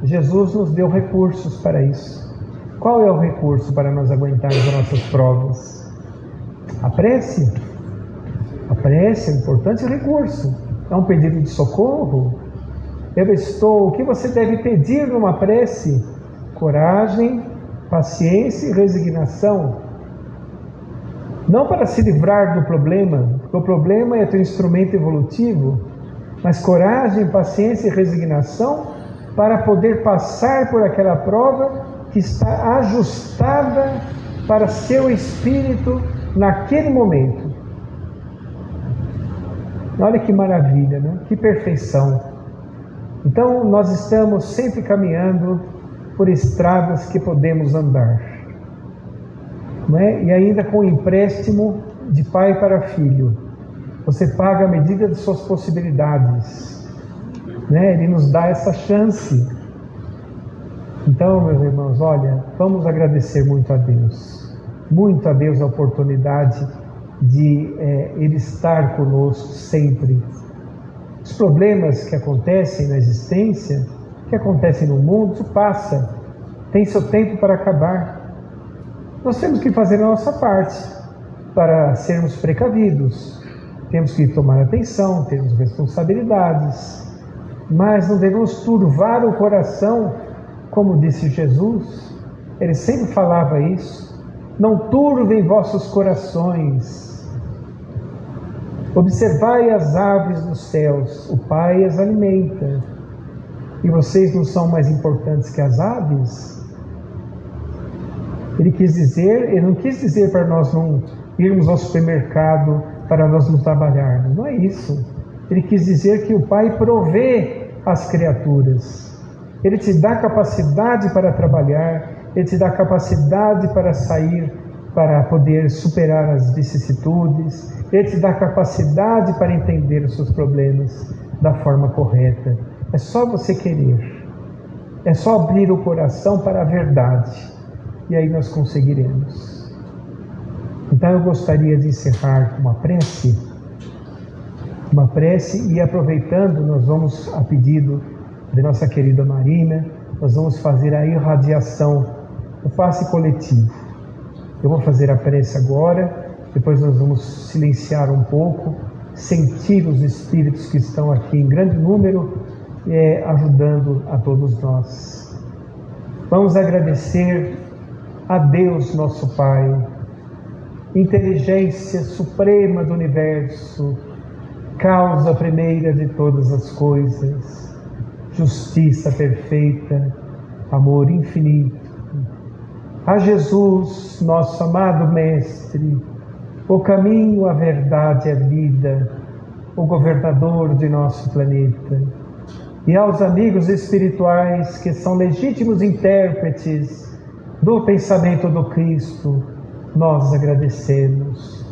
Speaker 3: Jesus nos deu recursos para isso. Qual é o recurso para nós aguentarmos as nossas provas? A prece. A prece é um importante recurso. É um pedido de socorro. O que você deve pedir numa prece? Coragem, paciência e resignação. Não para se livrar do problema, porque o problema é teu instrumento evolutivo, mas coragem, paciência e resignação para poder passar por aquela prova que está ajustada para seu espírito naquele momento. Olha que maravilha, né? Que perfeição. Então nós estamos sempre caminhando por estradas que podemos andar. não é? E ainda com empréstimo de pai para filho. Você paga à medida de suas possibilidades, né? Ele nos dá essa chance. Então, meus irmãos, olha, vamos agradecer muito a Deus a oportunidade de Ele estar conosco sempre. Os problemas que acontecem na existência, que acontecem no mundo, isso passa, tem seu tempo para acabar. Nós temos que fazer a nossa parte para sermos precavidos. Temos que tomar atenção, temos responsabilidades, mas não devemos turvar o coração, como disse Jesus. Ele sempre falava isso: não turvem vossos corações. Observai as aves dos céus, o Pai as alimenta, e vocês não são mais importantes que as aves? Ele não quis dizer para nós não irmos ao supermercado para nós não trabalharmos. Não é isso. Ele quis dizer que o Pai provê as criaturas. Ele te dá capacidade para trabalhar, Ele te dá capacidade para sair, para poder superar as vicissitudes, Ele te dá capacidade para entender os seus problemas da forma correta. É só você querer, é só abrir o coração para a verdade, e aí nós conseguiremos. Então eu gostaria de encerrar com uma prece, e aproveitando, nós vamos, a pedido de nossa querida Marina, nós vamos fazer a irradiação, o passe coletivo. Eu vou fazer a prece agora, depois nós vamos silenciar um pouco, sentir os espíritos que estão aqui em grande número, ajudando a todos nós. Vamos agradecer a Deus, nosso Pai, inteligência suprema do universo, causa primeira de todas as coisas, justiça perfeita, amor infinito. A Jesus, nosso amado Mestre, o caminho, a verdade e a vida, o governador de nosso planeta, e aos amigos espirituais que são legítimos intérpretes do pensamento do Cristo, nós agradecemos.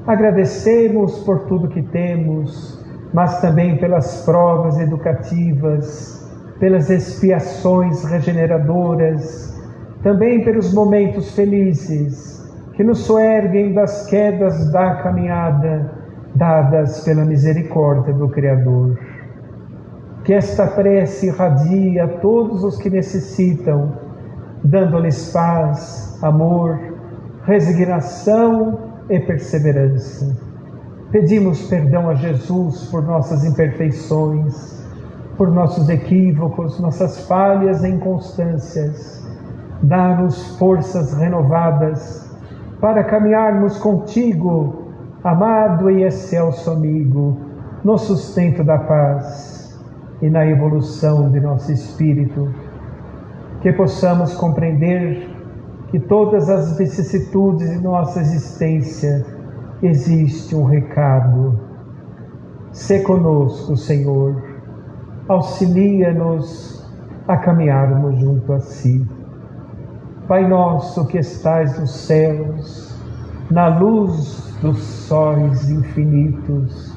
Speaker 3: Agradecemos por tudo que temos, mas também pelas provas educativas, pelas expiações regeneradoras, também pelos momentos felizes que nos soerguem das quedas da caminhada, dadas pela misericórdia do Criador. Que esta prece irradie a todos os que necessitam, dando-lhes paz, amor, resignação e perseverança. Pedimos perdão a Jesus por nossas imperfeições, por nossos equívocos, nossas falhas e inconstâncias. Dá-nos forças renovadas para caminharmos contigo, amado e excelso amigo, no sustento da paz e na evolução de nosso espírito. Que possamos compreender que todas as vicissitudes de nossa existência existe um recado. Sê conosco, Senhor, auxilia-nos a caminharmos junto a Si. Pai nosso que estais nos céus, na luz dos sóis infinitos,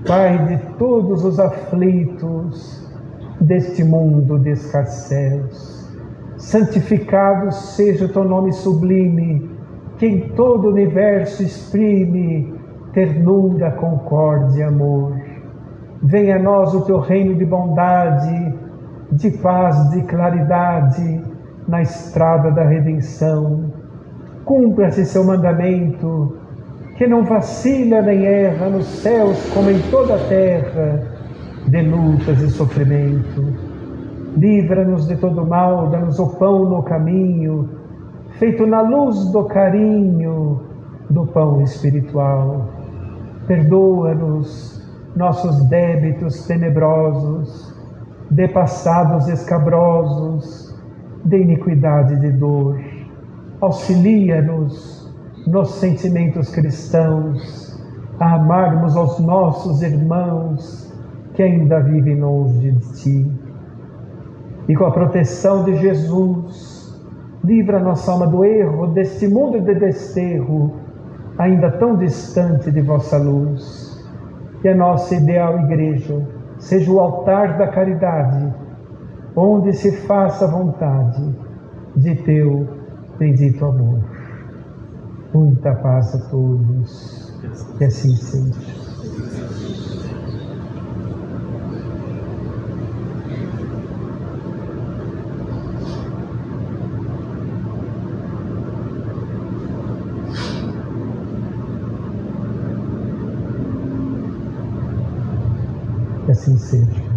Speaker 3: Pai de todos os aflitos deste mundo de escarcéus, santificado seja o Teu nome sublime, que em todo o universo exprime ternura, concórdia e amor. Venha a nós o Teu reino de bondade, de paz, de claridade, na estrada da redenção. Cumpra-se Seu mandamento, que não vacila nem erra nos céus como em toda a terra, de lutas e sofrimento. Livra-nos de todo mal, dá-nos o pão no caminho, feito na luz do carinho do pão espiritual. Perdoa-nos nossos débitos tenebrosos, de passados escabrosos, de iniquidade e de dor. Auxilia-nos nos sentimentos cristãos, a amarmos aos nossos irmãos que ainda vivem longe de Ti. E com a proteção de Jesus, Livra a nossa alma do erro, deste mundo de desterro, ainda tão distante de vossa luz. Que a nossa ideal igreja seja o altar da caridade, onde se faça a vontade de teu bendito amor. Muita paz a todos, que assim seja. Que assim seja.